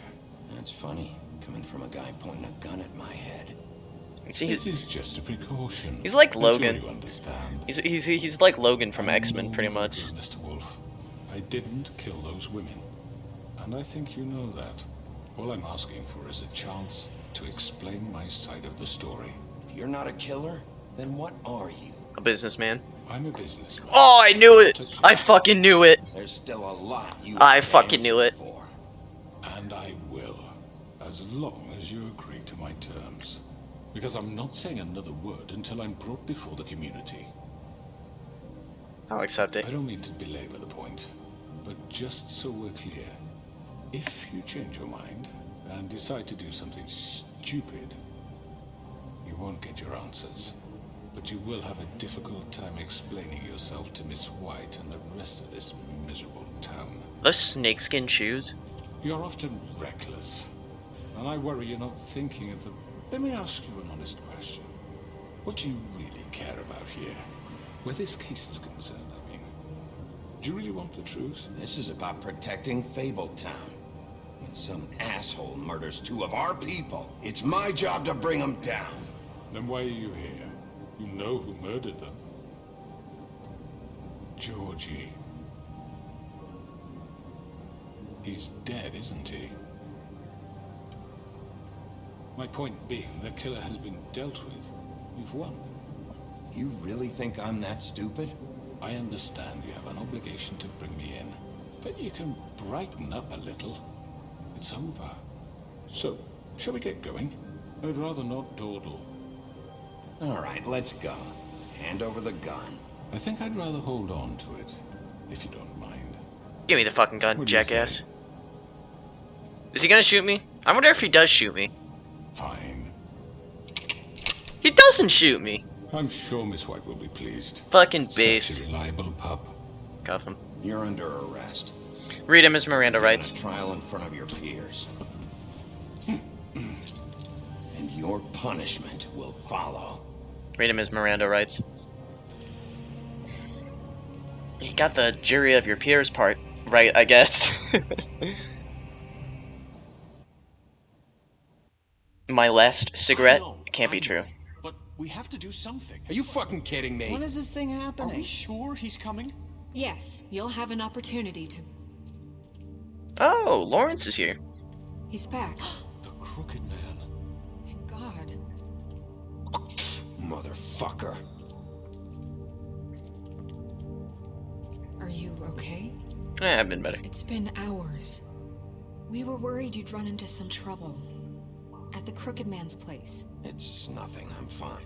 That's funny, coming from a guy pointing a gun at my head. See, this is just a precaution. He's like I'm Logan. Sure you understand. He's like Logan from X-Men, pretty much. Mr. Wolf, I didn't kill those women, and I think you know that. All I'm asking for is a chance to explain my side of the story. If you're not a killer, then what are you? A businessman. I'm a businessman. Oh, I knew it! I fucking knew it! There's still a lot you I fucking knew it. For. And I will, as long as you agree to my terms. Because I'm not saying another word until I'm brought before the community. I'll accept it. I don't mean to belabor the point, But just so we're clear, if you change your mind and decide to do something stupid, you won't get your answers. But you will have a difficult time explaining yourself to Miss White and the rest of this miserable town. Those snakeskin shoes? You're often reckless, and I worry you're not thinking of the... Let me ask you an honest question. What do you really care about here? Where this case is concerned, I mean. Do you really want the truth? This is about protecting Fabletown. When some asshole murders 2 of our people, it's my job to bring them down. Then why are you here? You know who murdered them. Georgie. He's dead, isn't he? My point being, the killer has been dealt with. You've won. You really think I'm that stupid? I understand you have an obligation to bring me in, but you can brighten up a little. It's over. So, shall we get going? I'd rather not dawdle. All right, let's go. Hand over the gun. I think I'd rather hold on to it, if you don't mind. Give me the fucking gun, What do you jackass. Is he gonna shoot me? I wonder if he does shoot me. Fine. He doesn't shoot me! I'm sure Miss White will be pleased. Fucking Such based. a reliable pup. Cuff him. You're under arrest. Read him as Miranda rights. Trial in front of your peers. And your punishment will follow. Read him as Miranda rights. He got the jury of your peers part right, I guess. My last cigarette can't be true. But we have to do something. Are you fucking kidding me? When is this thing happening? Are we sure he's coming? Yes, you'll have an opportunity to... Oh, Lawrence is here. He's back. The Crooked Man. Thank God. Motherfucker. Are you okay? I've been better. It's been hours. We were worried you'd run into some trouble. At the Crooked Man's place. It's nothing, I'm fine.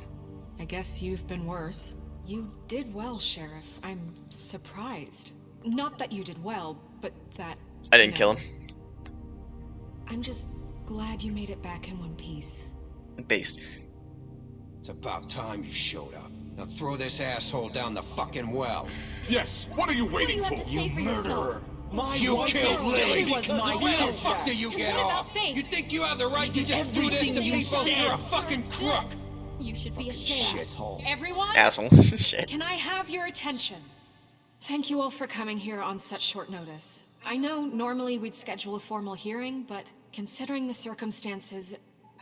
I guess you've been worse. You did well, Sheriff. I'm surprised. Not that you did well, but that... I didn't kill him. I'm just glad you made it back in one piece. Based. It's about time you showed up. Now throw this asshole down the fucking well. Yes, what are you waiting for? You murderer! You killed Lily! She was my Where the sister. fuck do you get off? You think you have the right to just do this to people? You're a fucking crook! You should be ashamed. Shithole. Everyone? Asshole. Shit. Can I have your attention? Thank you all for coming here on such short notice. I know normally we'd schedule a formal hearing, but considering the circumstances,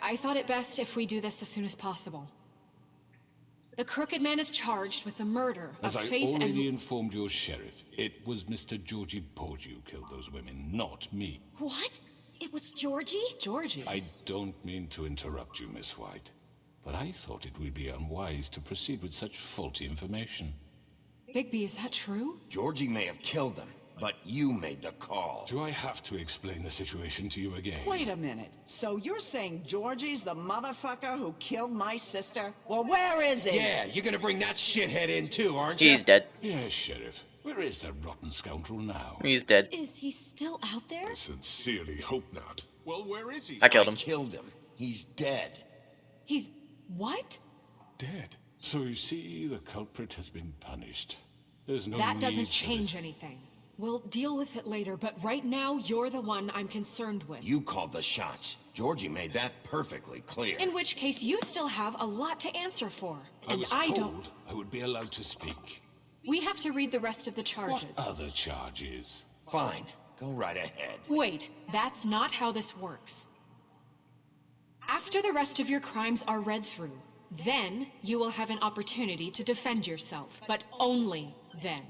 I thought it best if we do this as soon as possible. The Crooked Man is charged with the murder As of I Faith already and... informed your sheriff, it was Mr. Georgie Porgy who killed those women, not me. What? It was Georgie? Georgie? I don't mean to interrupt you, Miss White, but I thought it would be unwise to proceed with such faulty information. Bigby, is that true? Georgie may have killed them, but you made the call. Do I have to explain the situation to you again? Wait a minute. So you're saying Georgie's the motherfucker who killed my sister? Well, where is he? Yeah, you're gonna bring that shithead in too, aren't you? He's dead. Yes, Sheriff. Where is that rotten scoundrel now? He's dead. Is he still out there? I sincerely hope not. Well, where is he? I killed him. Killed him. He's dead. He's... what? Dead. So you see, the culprit has been punished. There's no That need doesn't for change this. anything. We'll deal with it later, but right now, you're the one I'm concerned with. You called the shots. Georgie made that perfectly clear. In which case, you still have a lot to answer for. I And was I told don't... I would be allowed to speak. We have to read the rest of the charges. What other charges? Fine. Go right ahead. Wait, that's not how this works. After the rest of your crimes are read through, then you will have an opportunity to defend yourself, but only then.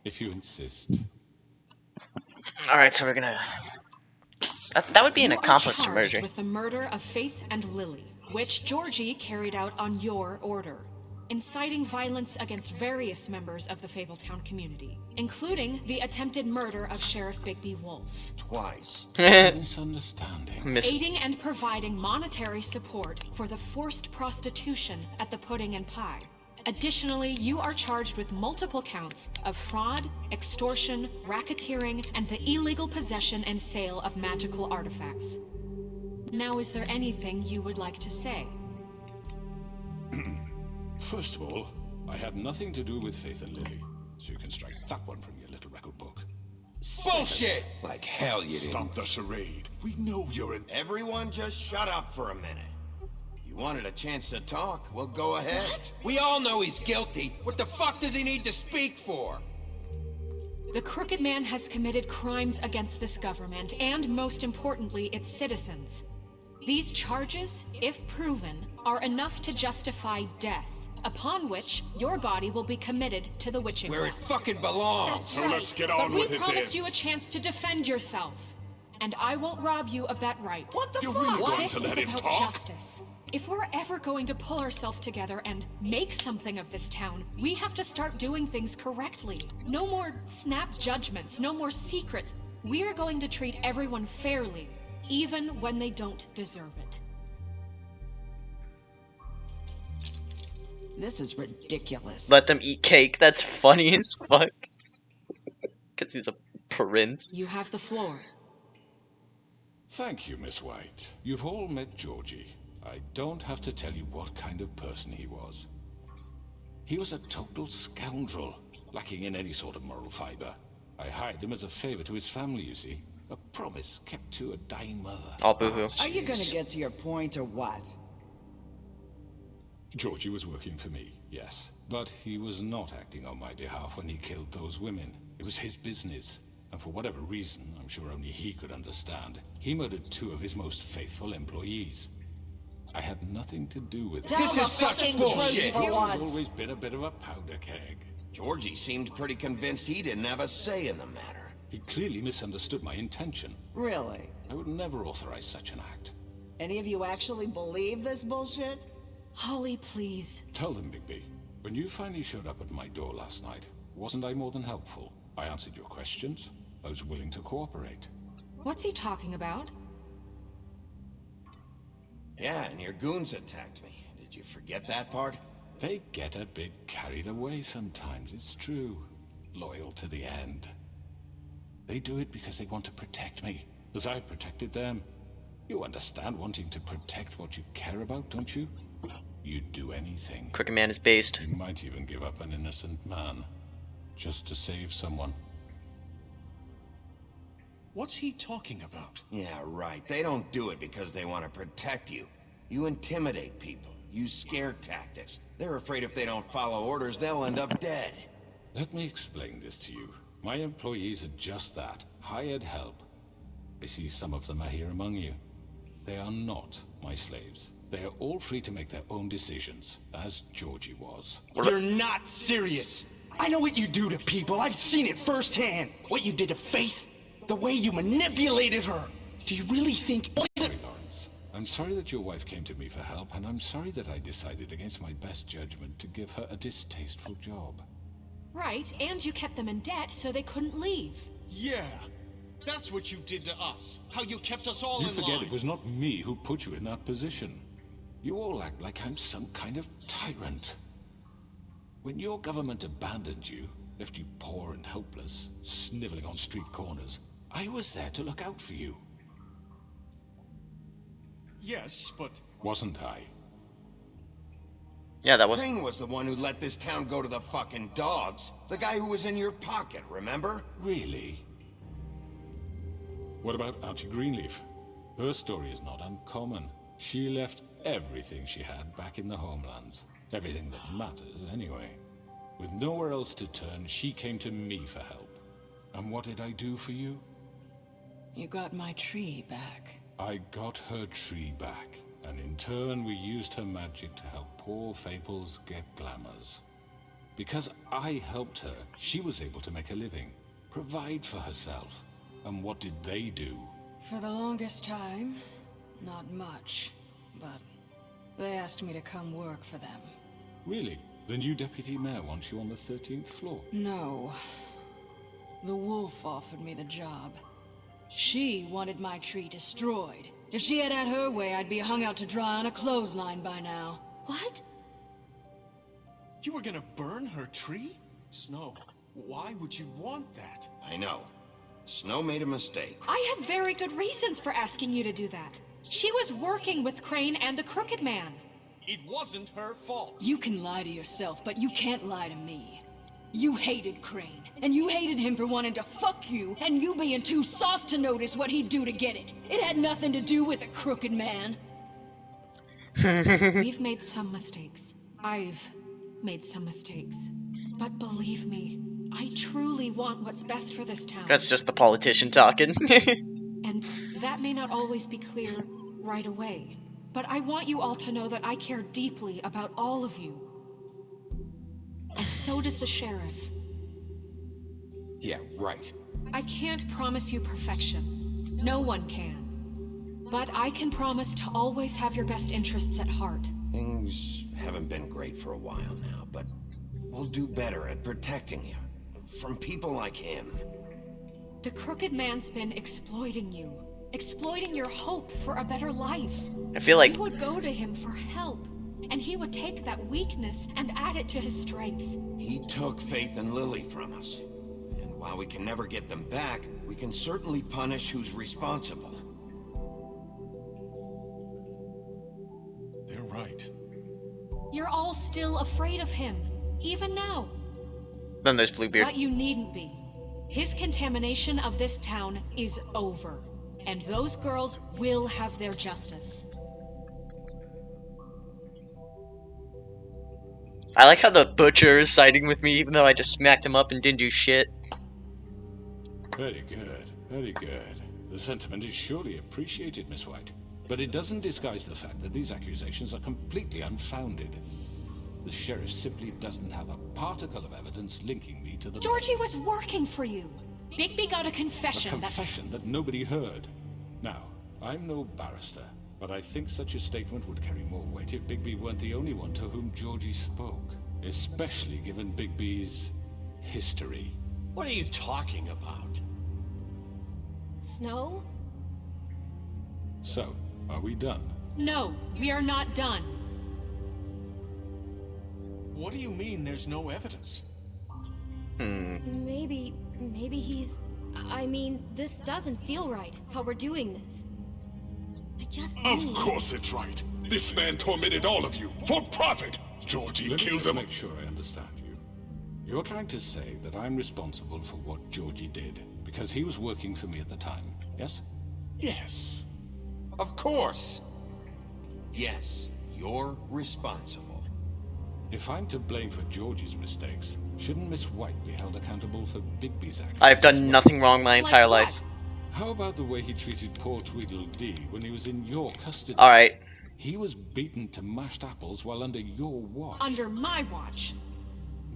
If you insist. Alright, so we're gonna... That would be an You are accomplice to charged murder. with the murder of Faith and Lily, which Georgie carried out on your order, inciting violence against various members of the Fabletown community, including the attempted murder of Sheriff Bigby Wolf. Twice. Misunderstanding. Aiding and providing monetary support for the forced prostitution at the Pudding and Pie, Additionally, you are charged with multiple counts of fraud, extortion, racketeering, and the illegal possession and sale of magical artifacts. Now, is there anything you would like to say? First of all, I had nothing to do with Faith and Lily, so you can strike that one from your little record book. Bullshit! Like hell you didn't. Stop the charade. We know you're in... Everyone just shut up for a minute. You wanted a chance to talk, well, go ahead. What? We all know he's guilty. What the fuck does he need to speak for? The Crooked Man has committed crimes against this government, and most importantly, its citizens. These charges, if proven, are enough to justify death, upon which your body will be committed to the witching Where well. it fucking belongs. That's So right. let's get on but with we it promised then. you a chance to defend yourself, and I won't rob you of that right. What the You're fuck? really going This to is let him about talk? justice. If we're ever going to pull ourselves together and make something of this town, we have to start doing things correctly. No more snap judgments, no more secrets. We are going to treat everyone fairly, even when they don't deserve it. This is ridiculous. Let them eat cake. That's funny as fuck. Because he's a prince. You have the floor. Thank you, Miss White. You've all met Georgie. I don't have to tell you what kind of person he was. He was a total scoundrel, lacking in any sort of moral fiber. I hired him as a favor to his family, you see. A promise kept to a dying mother. Oh, boo-hoo. Are you gonna get to your point or what? Georgie was working for me, yes. But he was not acting on my behalf when he killed those women. It was his business. And for whatever reason, I'm sure only he could understand, he murdered 2 of his most faithful employees. I had nothing to do with it. This is such bullshit. For He's once. always been a bit of a powder keg. Georgie seemed pretty convinced he didn't have a say in the matter. He clearly misunderstood my intention. Really? I would never authorize such an act. Any of you actually believe this bullshit? Holly, please. Tell them, Bigby. When you finally showed up at my door last night, wasn't I more than helpful? I answered your questions. I was willing to cooperate. What's he talking about? Yeah, and your goons attacked me. Did you forget that part? They get a bit carried away sometimes, it's true. Loyal to the end. They do it because they want to protect me, as I've protected them. You understand wanting to protect what you care about, don't you? You'd do anything. Crooked Man is based. You might even give up an innocent man, just to save someone. What's he talking about? Yeah, right. They don't do it because they want to protect you. You intimidate people, use scare tactics. They're afraid if they don't follow orders, they'll end up dead. Let me explain this to you. My employees are just that, hired help. I see some of them are here among you. They are not my slaves. They are all free to make their own decisions, as Georgie was. You're not serious. I know what you do to people. I've seen it firsthand. What you did to Faith. The way you manipulated her. Do you really think... Sorry, Lawrence. I'm sorry that your wife came to me for help, and I'm sorry that I decided against my best judgment to give her a distasteful job. Right, and you kept them in debt so they couldn't leave. Yeah. That's what you did to us. How you kept us all You in forget line. it was not me who put you in that position. You all act like I'm some kind of tyrant. When your government abandoned you, left you poor and helpless, sniveling on street corners, I was there to look out for you. Yes, but... Wasn't I? Yeah, that was... Crane was the one who let this town go to the fucking dogs. The guy who was in your pocket, remember? Really? What about Archie Greenleaf? Her story is not uncommon. She left everything she had back in the homelands. Everything that matters, anyway. With nowhere else to turn, she came to me for help. And what did I do for you? You got my tree back. I got her tree back, and in turn we used her magic to help poor Fables get glamours. Because I helped her, she was able to make a living, provide for herself. And what did they do? For the longest time, not much, but they asked me to come work for them. Really? The new deputy mayor wants you on the 13th floor? No. The wolf offered me the job. She wanted my tree destroyed. If she had had her way, I'd be hung out to dry on a clothesline by now. What? You were gonna burn her tree? Snow, why would you want that? I know. Snow made a mistake. I have very good reasons for asking you to do that. She was working with Crane and the Crooked Man. It wasn't her fault. You can lie to yourself, but you can't lie to me. You hated Crane, and you hated him for wanting to fuck you, and you being too soft to notice what he'd do to get it. It had nothing to do with the Crooked Man. We've made some mistakes. I've made some mistakes. But believe me, I truly want what's best for this town. That's just the politician talking. And that may not always be clear right away. But I want you all to know that I care deeply about all of you. And so does the sheriff. Yeah, right. I can't promise you perfection. No one can. But I can promise to always have your best interests at heart. Things haven't been great for a while now, but we'll do better at protecting him. From people like him. The Crooked Man's been exploiting you. Exploiting your hope for a better life. I feel like... You would go to him for help. And he would take that weakness and add it to his strength. He took Faith and Lily from us. And while we can never get them back, we can certainly punish who's responsible. They're right. You're all still afraid of him. Even now. Then there's Bluebeard. But you needn't be. His contamination of this town is over. And those girls will have their justice. I like how the butcher is siding with me even though I just smacked him up and didn't do shit. Very good, very good. The sentiment is surely appreciated, Miss White. But it doesn't disguise the fact that these accusations are completely unfounded. The sheriff simply doesn't have a particle of evidence linking me to the... Georgie was working for you. Bigby got a confession. A confession that nobody heard. Now, I'm no barrister, but I think such a statement would carry more weight if Bigby weren't the only one to whom Georgie spoke. Especially given Bigby's history. What are you talking about? Snow? So, are we done? No, we are not done. What do you mean there's no evidence? Maybe he's... I mean, this doesn't feel right, how we're doing this. I just Of course it's right. This man tormented all of you, for profit! Georgie killed him. Let me just make sure I understand you. You're trying to say that I'm responsible for what Georgie did, because he was working for me at the time, yes? Yes. Of course! Yes, you're responsible. If I'm to blame for Georgie's mistakes, shouldn't Miss White be held accountable for Bigby's actions? I've done nothing wrong my entire life. How about the way he treated poor Tweedledee when he was in your custody? Alright. He was beaten to mashed apples while under your watch. Under my watch.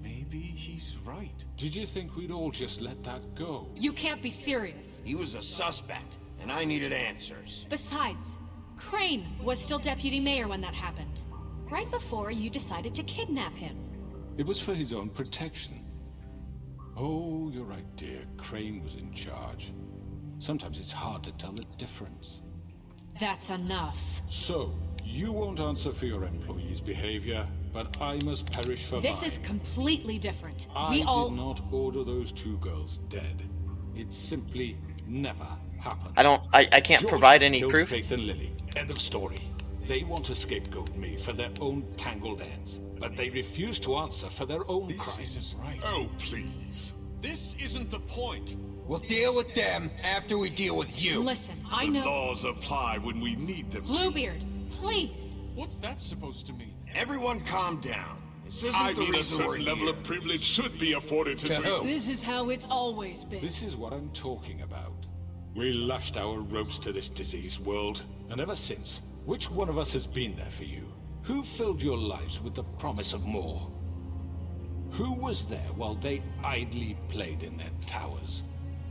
Maybe he's right. Did you think we'd all just let that go? You can't be serious. He was a suspect, and I needed answers. Besides, Crane was still deputy mayor when that happened. Right before you decided to kidnap him. It was for his own protection. Oh, you're right, dear. Crane was in charge. Sometimes it's hard to tell the difference. That's enough. So, you won't answer for your employees' behavior, but I must perish for This mine. is completely different. I We all... did not order those two girls dead. It simply never happened. I can't Georgie provide any killed proof. Faith and Lily. End of story. They want to scapegoat me for their own tangled ends, but they refuse to answer for their own crimes. This isn't right. Oh, please. This isn't the point. We'll deal with them after we deal with you. Listen, I The know... laws apply when we need them to. Bluebeard, please. What's that supposed to mean? Everyone calm down. This isn't I the mean, a reason we're certain level here. of privilege should be afforded to who? This is how it's always been. This is what I'm talking about. We lashed our ropes to this diseased world, and ever since, which one of us has been there for you? Who filled your lives with the promise of more? Who was there while they idly played in their towers,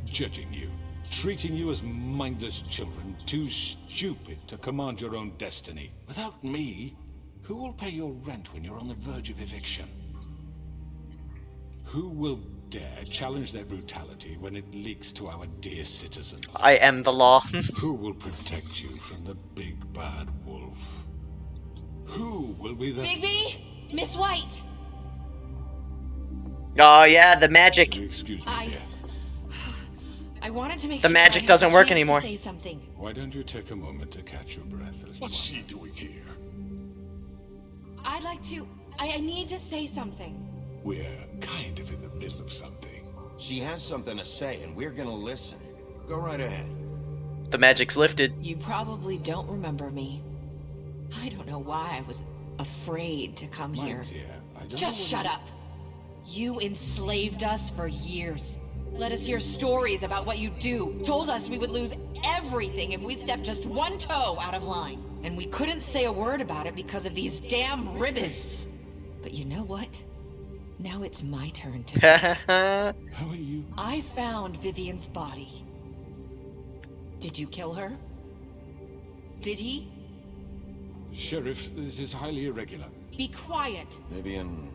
judging you, treating you as mindless children, too stupid to command your own destiny? Without me, who will pay your rent when you're on the verge of eviction? Who will dare challenge their brutality when it leaks to our dear citizens? I am the law. Who will protect you from the big bad wolf? Who will be the... Bigby? Miss White? Oh yeah, the magic. Excuse me, dear. I wanted to make The sure magic I had doesn't a work chance to anymore. Say something. Why don't you take a moment to catch your breath? What's she doing here? I'd like to. I need to say something. We're kind of in the middle of something. She has something to say, and we're gonna listen. Go right ahead. The magic's lifted. You probably don't remember me. I don't know why I was afraid to come My here. dear, I don't Just know shut up. You enslaved us for years. Let us hear stories about what you do. Told us we would lose everything if we stepped just one toe out of line. And we couldn't say a word about it because of these damn ribbons. But you know what? Now it's my turn to talk. How are you? I found Vivian's body. Did you kill her? Did he? Sheriff, this is highly irregular. Be quiet. Vivian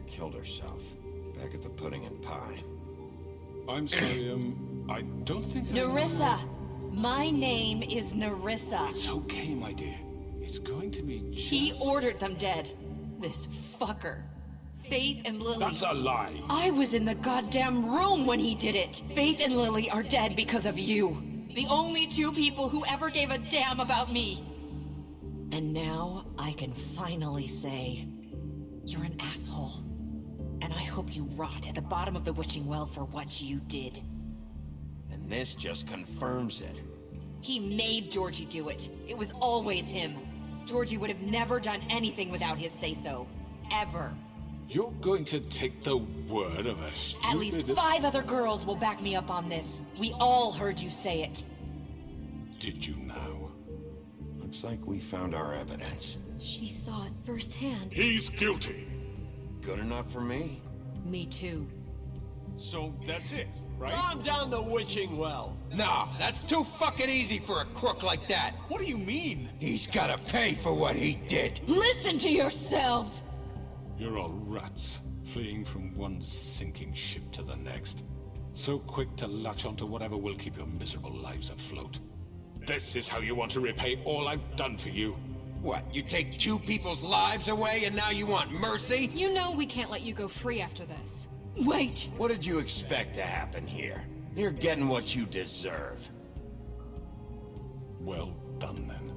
killed herself back at the Pudding and Pie. I'm sorry, I don't think Nerissa! My name is Nerissa. It's okay, my dear. It's going to be just... He ordered them dead. This fucker. Faith and Lily. That's a lie. I was in the goddamn room when he did it. Faith and Lily are dead because of you. The only two people who ever gave a damn about me. And now I can finally say, you're an asshole. And I hope you rot at the bottom of the witching well for what you did. And this just confirms it. He made Georgie do it. It was always him. Georgie would have never done anything without his say-so. Ever. You're going to take the word of a stupid... At least 5 other girls will back me up on this. We all heard you say it. Did you now? Looks like we found our evidence. She saw it firsthand. He's guilty. Good enough for me? Me too. So that's it, right? Calm down the witching well. Nah, that's too fucking easy for a crook like that. What do you mean? He's gotta pay for what he did. Listen to yourselves! You're all rats, fleeing from one sinking ship to the next. So quick to latch onto whatever will keep your miserable lives afloat. This is how you want to repay all I've done for you. What, you take 2 people's lives away and now you want mercy? You know we can't let you go free after this. Wait! What did you expect to happen here? You're getting what you deserve. Well done, then.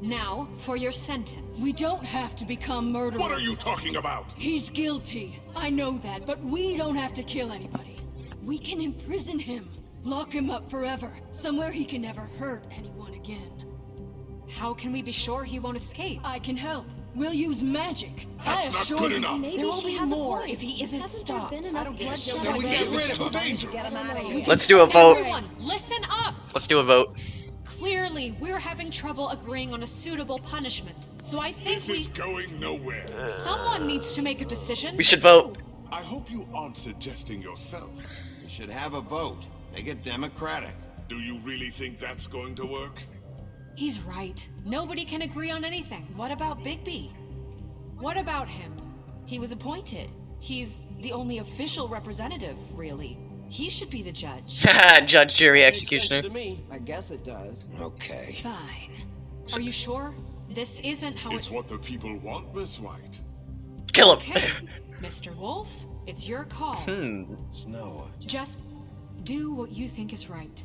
Now, for your sentence. We don't have to become murderers. What are you talking about? He's guilty. I know that, but we don't have to kill anybody. We can imprison him. Lock him up forever. Somewhere he can never hurt anyone again. How can we be sure he won't escape? I can help. We'll use magic. That's I not assure good you. enough. Maybe There will she be has a more point. if he isn't Hasn't there stopped. been enough bloodshed So we get rid of him. Get him out of here. Let's do a vote. Everyone, listen up! Let's do a vote. Clearly, we're having trouble agreeing on a suitable punishment. So I think This is going nowhere. someone needs to make a decision. We should vote. I hope you aren't suggesting yourself. We should have a vote. Make it democratic. Do you really think that's going to work? He's right. Nobody can agree on anything. What about Bigby? What about him? He was appointed. He's the only official representative, really. He should be the judge. Judge, jury, Makes sense executioner. to me. I guess it does. Okay. Fine. Are you sure? This isn't how It's what the people want, Miss White. Kill him. Okay, Mr. Wolf, it's your call. Snow. Just do what you think is right.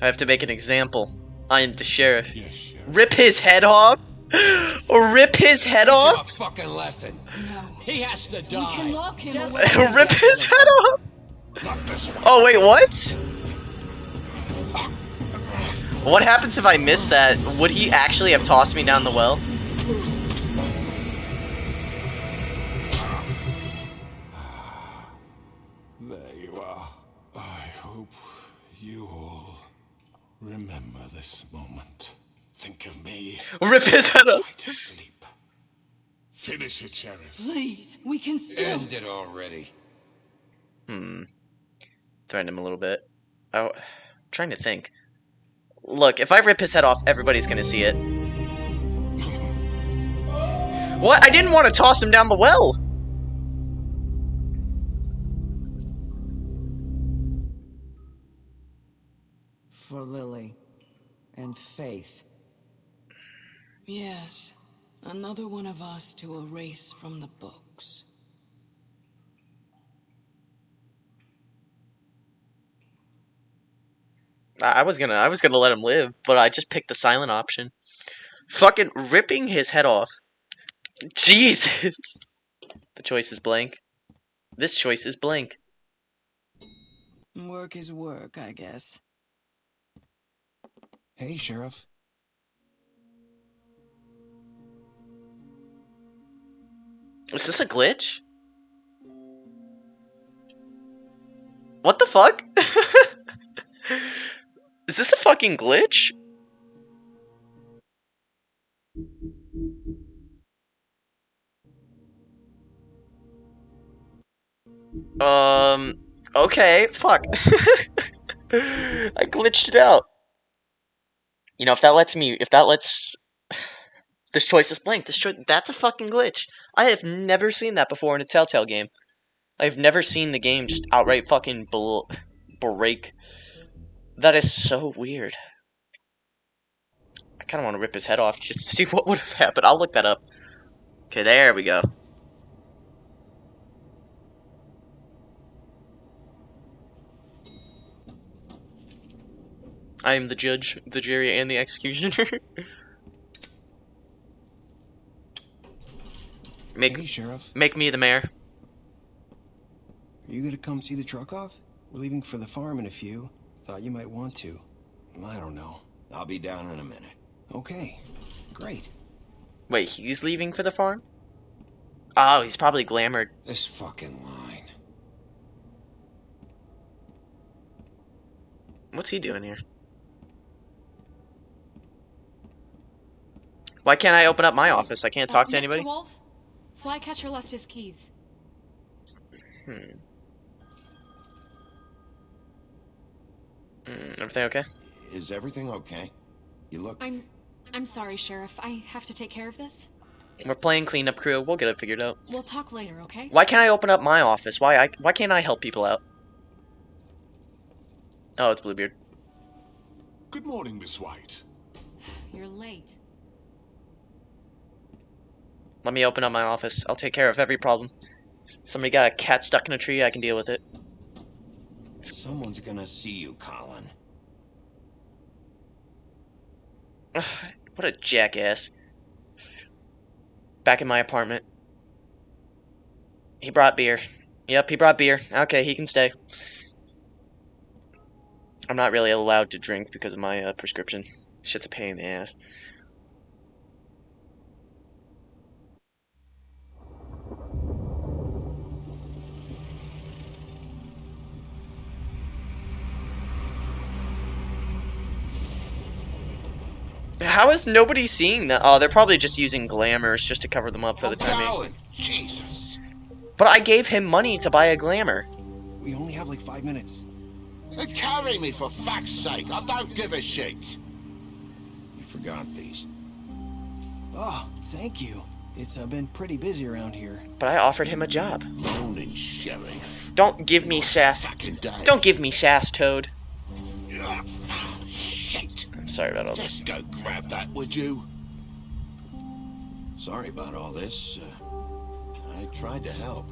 I have to make an example. I am the sheriff. Yes, Sheriff. Rip his head off? Or rip his head A off? fucking lesson. No. He has to We die. can lock him away. Rip his head off? Not this one. Oh, wait, what? What happens if I miss that? Would he actually have tossed me down the well? There you are. I hope you all remember this moment. Think of me. Rip his head off. Try to sleep. Finish it, Sheriff. Please, we can still. End it already. Threaten him a little bit. I'm trying to think. Look, if I rip his head off, everybody's gonna see it. What? I didn't want to toss him down the well! For Lily. And Faith. Yes, another one of us to erase from the book. crooks. I was gonna let him live, but I just picked the silent option. Fucking ripping his head off. Jesus. The choice is blank. This choice is blank. Work is work, I guess. Hey, Sheriff. Is this a glitch? What the fuck? Is this a fucking glitch? Okay, fuck. I glitched it out. You know, if that lets... This choice is blank. That's a fucking glitch. I have never seen that before in a Telltale game. I've never seen the game just outright fucking break. That is so weird. I kind of want to rip his head off just to see what would have happened. I'll look that up. Okay, there we go. I am the judge, the jury, and the executioner. Hey, Sheriff. Make me the mayor. Are you gonna come see the truck off? We're leaving for the farm in a few. Thought you might want to. I don't know. I'll be down in a minute. Okay, great. Wait, he's leaving for the farm? Oh, he's probably glamored. This fucking line. What's he doing here? Why can't I open up my office? I can't talk to anybody? Mr. Wolf, Flycatcher left his keys. Everything okay? Is everything okay? You look... I'm sorry, Sheriff. I have to take care of this. We're playing cleanup crew. We'll get it figured out. We'll talk later, okay? Why can't I open up my office? Why can't I help people out? Oh, it's Bluebeard. Good morning, Miss White. You're late. Let me open up my office. I'll take care of every problem. Somebody got a cat stuck in a tree, I can deal with it. Someone's gonna see you, Colin. What a jackass. Back in my apartment. He brought beer. Yep, he brought beer. Okay, he can stay. I'm not really allowed to drink because of my prescription. Shit's a pain in the ass. How is nobody seeing that? Oh, they're probably just using glamours just to cover them up for the time being. Jesus. But I gave him money to buy a glamour. We only have like 5 minutes. Carry me for fuck's sake. I don't give a shit. You forgot these. Oh, thank you. It's been pretty busy around here. But I offered him a job. Morning, Sheriff. Don't give me sass. Don't give me sass, Toad. Shit. I'm sorry about all this. Just go grab that, would you? Sorry about all this. I tried to help.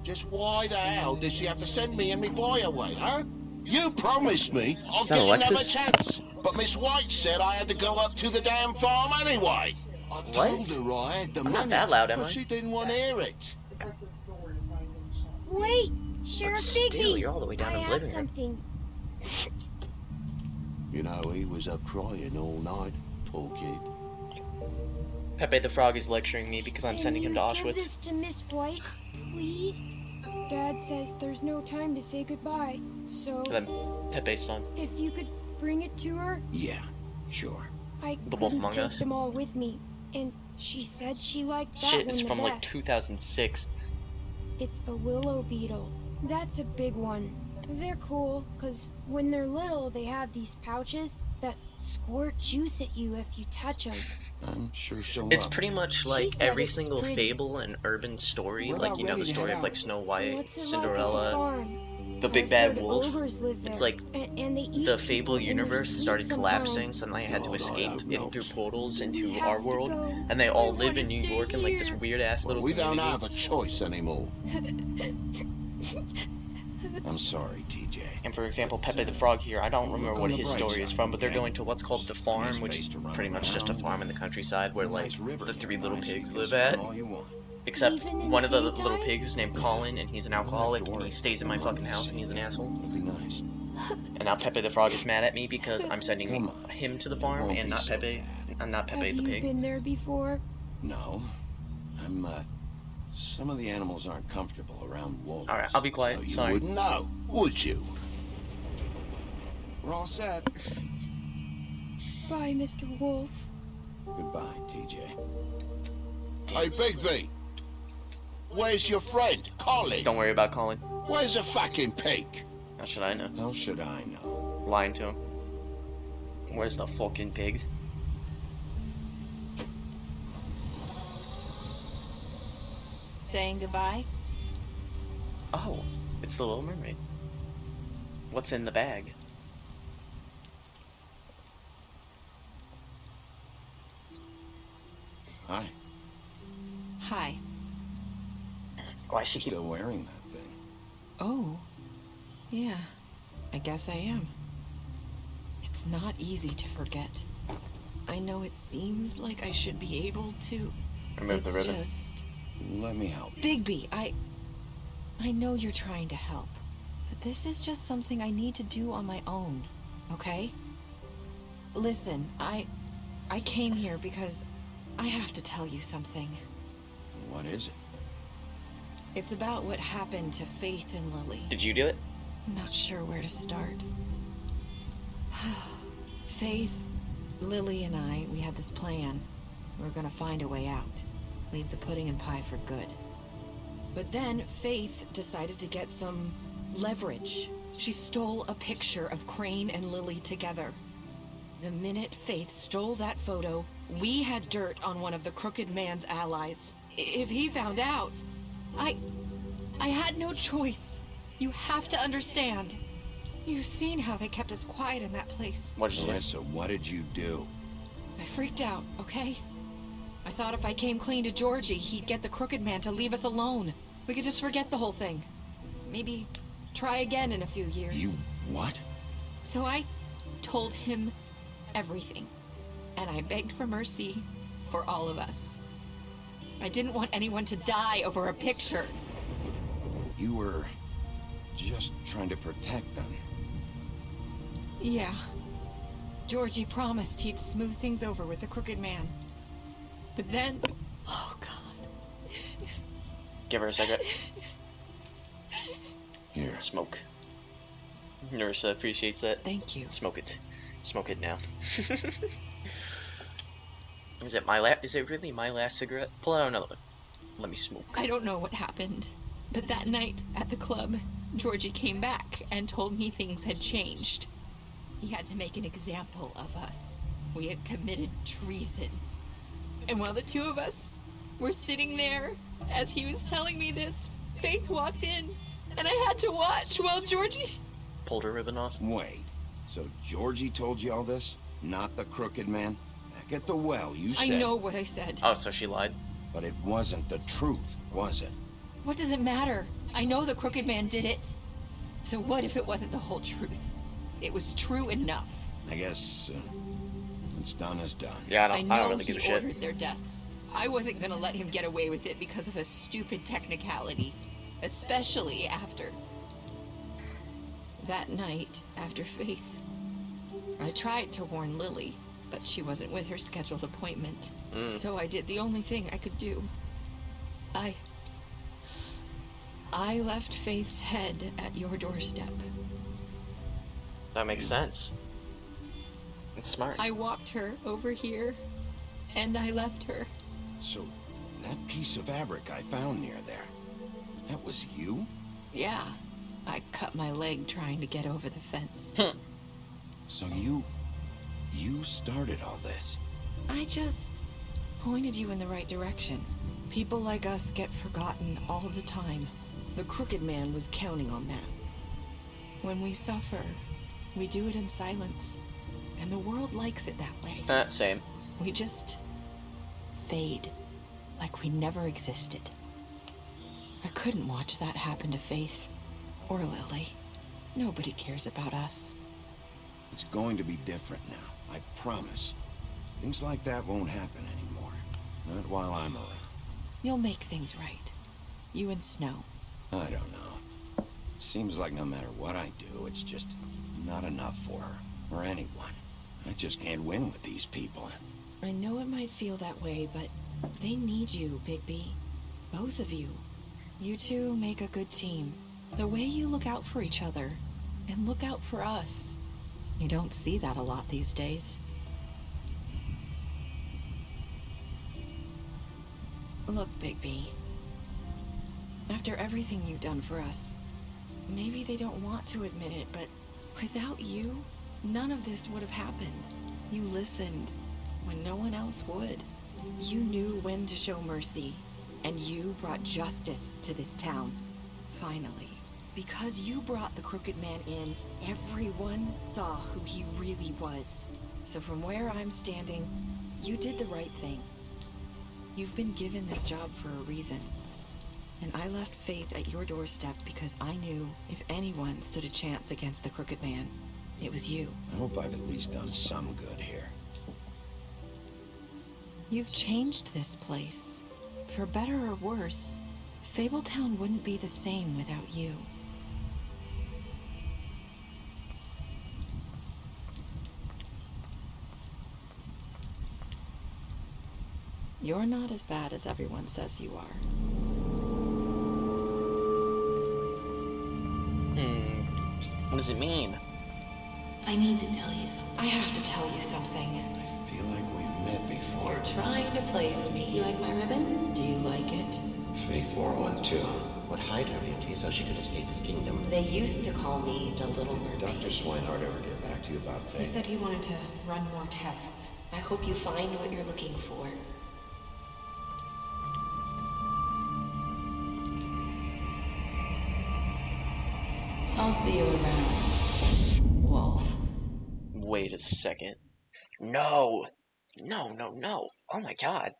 Just why the hell did she have to send me and me boy away, huh? You promised me I'll get another chance, but Miss White said I had to go up to the damn farm anyway. I told her I had the money, not that loud, am but I? she didn't want to hear it. Wait, Sheriff Still, Bigby. you're all the way down in the living room. Something. You know, he was up crying all night, poor kid. Pepe the Frog is lecturing me because I'm sending him to Give Auschwitz. this to Miss White, please. Dad says there's no time to say goodbye, so Then Pepe's son. if you could bring it to her. Yeah, sure. I The Wolf couldn't Among take Us. them all with me, and she said she liked that Shit one is the from like best. 2006. It's a willow beetle. That's a big one. They're cool, because when they're little, they have these pouches that squirt juice at you if you touch them. I'm sure she'll It's love pretty it. much like said every it's single pretty. fable and urban story, We're like about you know the ready to story head of like out. Snow White, What's it Cinderella. like at the farm? the big I've bad heard wolf. ogres live It's there, like and they eat the people Fable in their universe sleep started collapsing. sometimes. Suddenly I had to escape in through portals into We our have to world, go. and they all We live wanna in New stay York in like this here. weird ass little We don't community. have a choice anymore. I'm sorry, TJ. And for example, Pepe the Frog here, I don't remember Look what on the his bright story is side, from, but they're okay? going to what's called the farm, which is pretty much just a farm in the countryside where like the three little pigs live at. Except Even in one of the daytime? little pigs is named Colin, and he's an alcoholic, and he stays in my fucking house, and he's an asshole. Nice. And now Pepe the Frog is mad at me because I'm sending him to the farm and not Pepe. I'm not Pepe Have the you pig. been there before? No. Some of the animals aren't comfortable around wolves. Alright, I'll be quiet. So you Sorry. Wouldn't know, would you? We're all set. Bye, Mr. Wolf. Goodbye, TJ. Hey, Bigby. Where's your friend, Colin? Don't worry about Colin. Where's the fucking pig? How should I know? How should I know? Lying to him. Where's the fucking pig? Saying goodbye? Oh, it's the Little Mermaid. What's in the bag? Hi. Hi. Why is she Still wearing that thing? Oh. Yeah. I guess I am. It's not easy to forget. I know it seems like I should be able to. Remove the ribbon. Just... Let me help. Bigby, I know you're trying to help, but this is just something I need to do on my own, okay? Listen, I came here because I have to tell you something. What is it? It's about what happened to Faith and Lily. Did you do it? I'm not sure where to start. Faith, Lily, and I, we had this plan. We were gonna find a way out. Leave the pudding and pie for good. But then Faith decided to get some leverage. She stole a picture of Crane and Lily together. The minute Faith stole that photo, we had dirt on one of the Crooked Man's allies. If he found out, I had no choice. You have to understand. You've seen how they kept us quiet in that place. What did you do? Melissa, what did you do? I freaked out, okay? I thought if I came clean to Georgie, he'd get the Crooked Man to leave us alone. We could just forget the whole thing. Maybe try again in a few years. You what? So I told him everything. And I begged for mercy for all of us. I didn't want anyone to die over a picture. You were just trying to protect them. Yeah. Georgie promised he'd smooth things over with the Crooked Man. But then... Oh, God. Give her a cigarette. Here. Smoke. Nerissa appreciates that. Thank you. Smoke it. Smoke it now. Is it really my last cigarette? Pull out another one. Let me smoke. I don't know what happened, but that night at the club, Georgie came back and told me things had changed. He had to make an example of us. We had committed treason. And while the two of us were sitting there, as he was telling me this, Faith walked in, and I had to watch while Georgie... Pulled her ribbon off? Wait, so Georgie told you all this? Not the Crooked Man? Back at the well, you said... I know what I said. Oh, so she lied? But it wasn't the truth, was it? What does it matter? I know the Crooked Man did it. So what if it wasn't the whole truth? It was true enough. I guess what's done is done. Yeah, I know don't really give a he shit. ordered their deaths. I wasn't gonna let him get away with it because of a stupid technicality. Especially after... That night, after Faith, I tried to warn Lily, but she wasn't with her scheduled appointment. So I did the only thing I could do. I left Faith's head at your doorstep. That makes sense. It's smart. I walked her over here, and I left her. So, that piece of fabric I found near there, that was you? Yeah, I cut my leg trying to get over the fence. So you started all this? I just pointed you in the right direction. People like us get forgotten all the time. The Crooked Man was counting on that. When we suffer, we do it in silence. And the world likes it that way. Same. We just fade, like we never existed. I couldn't watch that happen to Faith or Lily. Nobody cares about us. It's going to be different now, I promise. Things like that won't happen anymore. Not while I'm around. You'll make things right. You and Snow. I don't know. Seems like no matter what I do, it's just not enough for her, or anyone. I just can't win with these people. I know it might feel that way, but they need you, Bigby. Both of you. You two make a good team. The way you look out for each other, and look out for us. You don't see that a lot these days. Look, Bigby. After everything you've done for us, maybe they don't want to admit it, but without you, none of this would have happened. You listened when no one else would. You knew when to show mercy, and you brought justice to this town. Finally. Because you brought the Crooked Man in, everyone saw who he really was. So from where I'm standing, you did the right thing. You've been given this job for a reason. And I left Faith at your doorstep because I knew if anyone stood a chance against the Crooked Man, it was you. I hope I've at least done some good here. You've changed this place. For better or worse, Fabletown wouldn't be the same without you. You're not as bad as everyone says you are. What does it mean? I need to tell you something. I have to tell you something. I feel like we've met before. You're trying to place me. You like my ribbon? Do you like it? Faith wore one too. Would hide her beauty so she could escape his kingdom. They used to call me the Little Mermaid. Did Dr. Swinehart ever get back to you about Faith? He said he wanted to run more tests. I hope you find what you're looking for. I'll see you around, Wolf. Wait a second. No! No, no, no. Oh my god.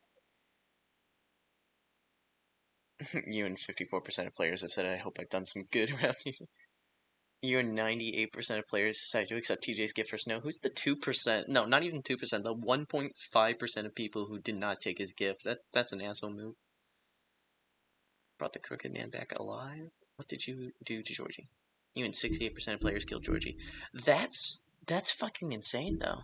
You and 54% of players have said, I hope I've done some good around you. You and 98% of players decided to accept TJ's gift for Snow. Who's the 2%? No, not even 2%. The 1.5% of people who did not take his gift. That's an asshole move. Brought the Crooked Man back alive? What did you do to Georgie? You and 68% of players killed Georgie. That's fucking insane, though.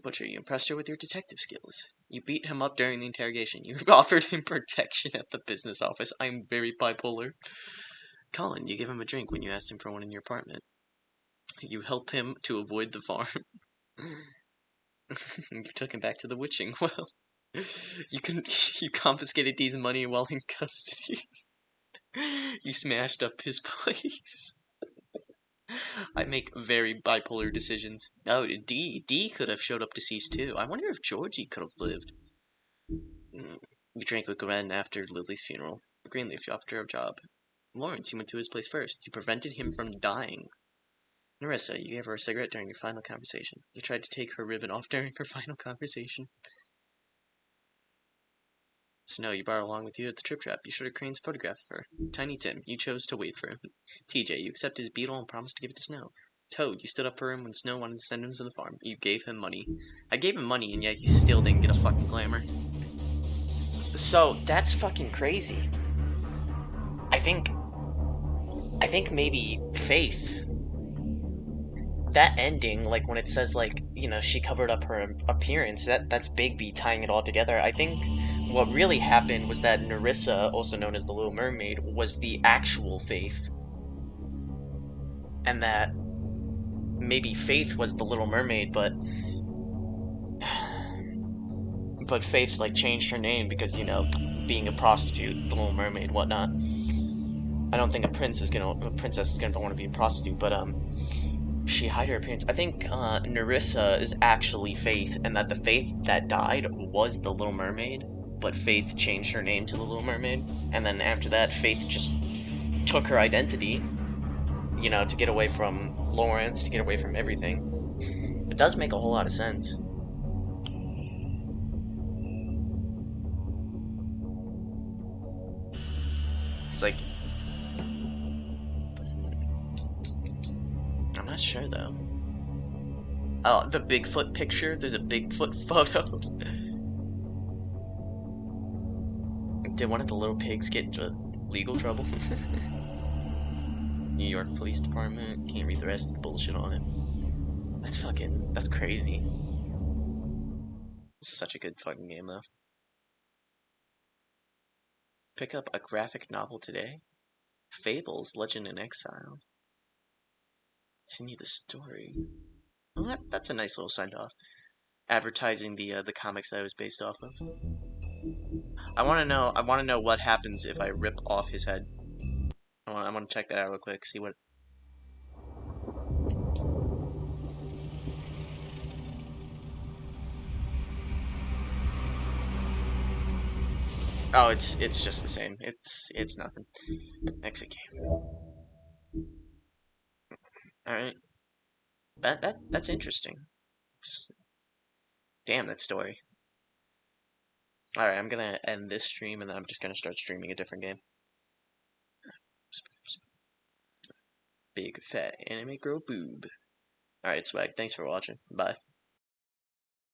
Butcher, you impressed her with your detective skills. You beat him up during the interrogation. You offered him protection at the business office. I'm very bipolar. Colin, you gave him a drink when you asked him for one in your apartment. You helped him to avoid the farm. You took him back to the witching well. You confiscated Dee's money while in custody. You smashed up his place. I make very bipolar decisions. Oh, D could have showed up deceased too. I wonder if Georgie could have lived. You drank with Gren after Lily's funeral. Greenleaf, you offered her a job. Lawrence, you went to his place first. You prevented him from dying. Nerissa, you gave her a cigarette during your final conversation. You tried to take her ribbon off during her final conversation. Snow, you brought her along with you at the Trip Trap. You showed her Crane's photograph of her. Tiny Tim, you chose to wait for him. TJ, you accepted his beetle and promised to give it to Snow. Toad, you stood up for him when Snow wanted to send him to the farm. You gave him money. I gave him money, and yet he still didn't get a fucking glamour. So, that's fucking crazy. I think maybe Faith, that ending, like when it says, like, you know, she covered up her appearance, that's Bigby tying it all together. I think what really happened was that Nerissa, also known as the Little Mermaid, was the actual Faith. And that maybe Faith was the Little Mermaid, but Faith, like, changed her name because, you know, being a prostitute, the Little Mermaid, whatnot. I don't think a princess is gonna want to be a prostitute, but she hid her appearance. I think Nerissa is actually Faith, and that the Faith that died was the Little Mermaid, but Faith changed her name to the Little Mermaid, and then after that, Faith just took her identity, you know, to get away from Lawrence, to get away from everything. It does make a whole lot of sense. It's like, I'm not sure though. Oh, the Bigfoot picture? There's a Bigfoot photo. Did one of the little pigs get into legal trouble? New York Police Department. Can't read the rest of the bullshit on it. That's crazy. It's such a good fucking game though. Pick up a graphic novel today. Fables, Legend in Exile. Continue the story. Well, that's a nice little send off. Advertising the comics that it was based off of. I want to know what happens if I rip off his head. I want to check that out real quick. See what. Oh, it's just the same. It's nothing. Exit game. All right. That's interesting. Damn, that story. Alright, I'm gonna end this stream and then I'm just gonna start streaming a different game. Big fat anime girl boob. Alright, swag. Thanks for watching. Bye.